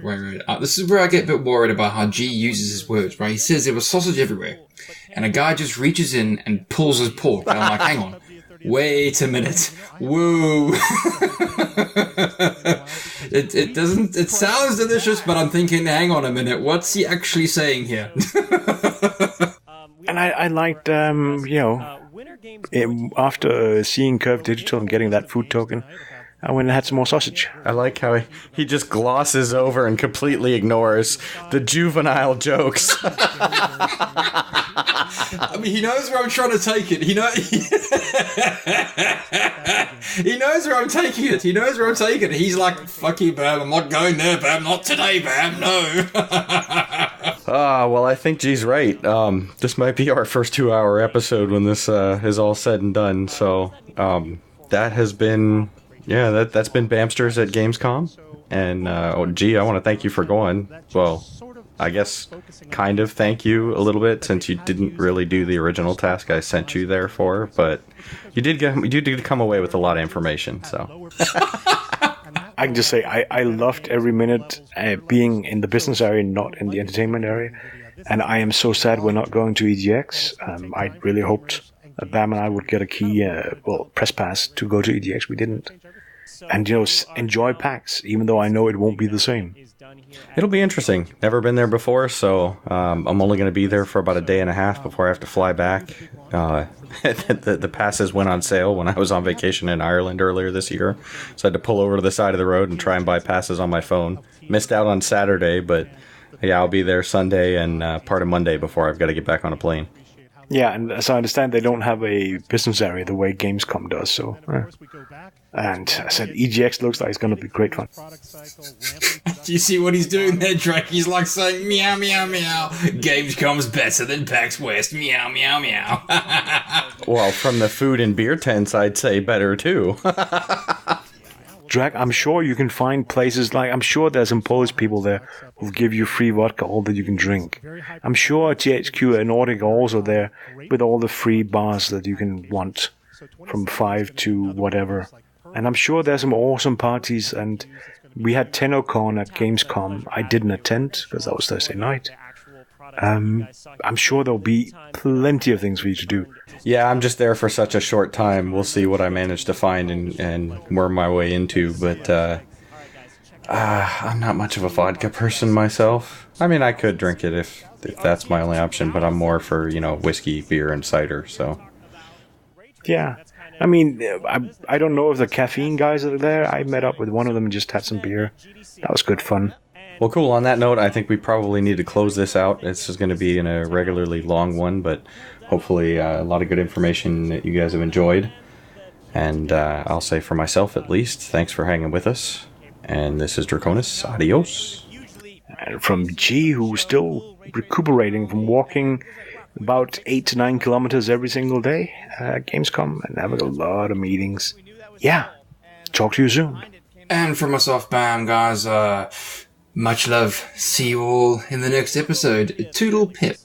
Wait. This is where I get a bit worried about how G uses his words, right? He says there was sausage everywhere, and a guy just reaches in and pulls his pork. And I'm like, hang on. Wait a minute. Whoa. It doesn't. It sounds delicious, but I'm thinking, hang on a minute, what's he actually saying here? And I liked, after seeing Curve Digital and getting that food token, I went and had some more sausage. I like how he just glosses over and completely ignores the juvenile jokes. I mean, he knows where I'm trying to take it. He knows where I'm taking it. He knows where I'm taking it. He's like, fuck you, Bamm. I'm not going there, Bamm. Not today, Bamm. No. Well, I think G's right. This might be our first 2-hour episode when this is all said and done. So that has been... Yeah, that's been Bamsters at Gamescom. And, G, I want to thank you for going. Well, I guess kind of thank you a little bit, since you didn't really do the original task I sent you there for. But you did come away with a lot of information, so... I can just say I loved every minute being in the business area, not in the entertainment area. And I am so sad we're not going to EGX. I really hoped Bamm and I would get a key, press pass to go to EGX. We didn't. And, enjoy PAX, even though I know it won't be the same. It'll be interesting. Never been there before, so I'm only going to be there for about a day and a half before I have to fly back. The passes went on sale when I was on vacation in Ireland earlier this year, so I had to pull over to the side of the road and try and buy passes on my phone. Missed out on Saturday, but yeah, I'll be there Sunday and part of Monday before I've got to get back on a plane. Yeah, and as I understand, they don't have a business area the way Gamescom does, so... And I said, EGX looks like it's going to be great fun. Do you see what he's doing there, Drac? He's like saying, meow, meow, meow. Gamescom's better than PAX West. Meow, meow, meow. Well, from the food and beer tents, I'd say better, too. Drac, I'm sure you can find places like... I'm sure there's some Polish people there who give you free vodka, all that you can drink. I'm sure THQ and Nordic are also there with all the free bars that you can want from 5 to whatever. And I'm sure there's some awesome parties, and we had TennoCon at Gamescom. I didn't attend because that was Thursday night. I'm sure there'll be plenty of things for you to do. Yeah, I'm just there for such a short time. We'll see what I manage to find and worm my way into, but I'm not much of a vodka person myself. I mean, I could drink it if that's my only option, but I'm more for, whiskey, beer, and cider, so... Yeah. I mean, I don't know if the caffeine guys are there. I met up with one of them and just had some beer. That was good fun. Well, cool. On that note, I think we probably need to close this out. This is going to be in a regularly long one, but hopefully a lot of good information that you guys have enjoyed. And I'll say for myself at least, thanks for hanging with us. And this is Draconis. Adios. And from G, who's still recuperating from walking about 8 to 9 kilometers every single day at Gamescom and having a lot of meetings. Yeah. Talk to you soon. And from myself, Bamm, guys, much love. See you all in the next episode. Toodle pip.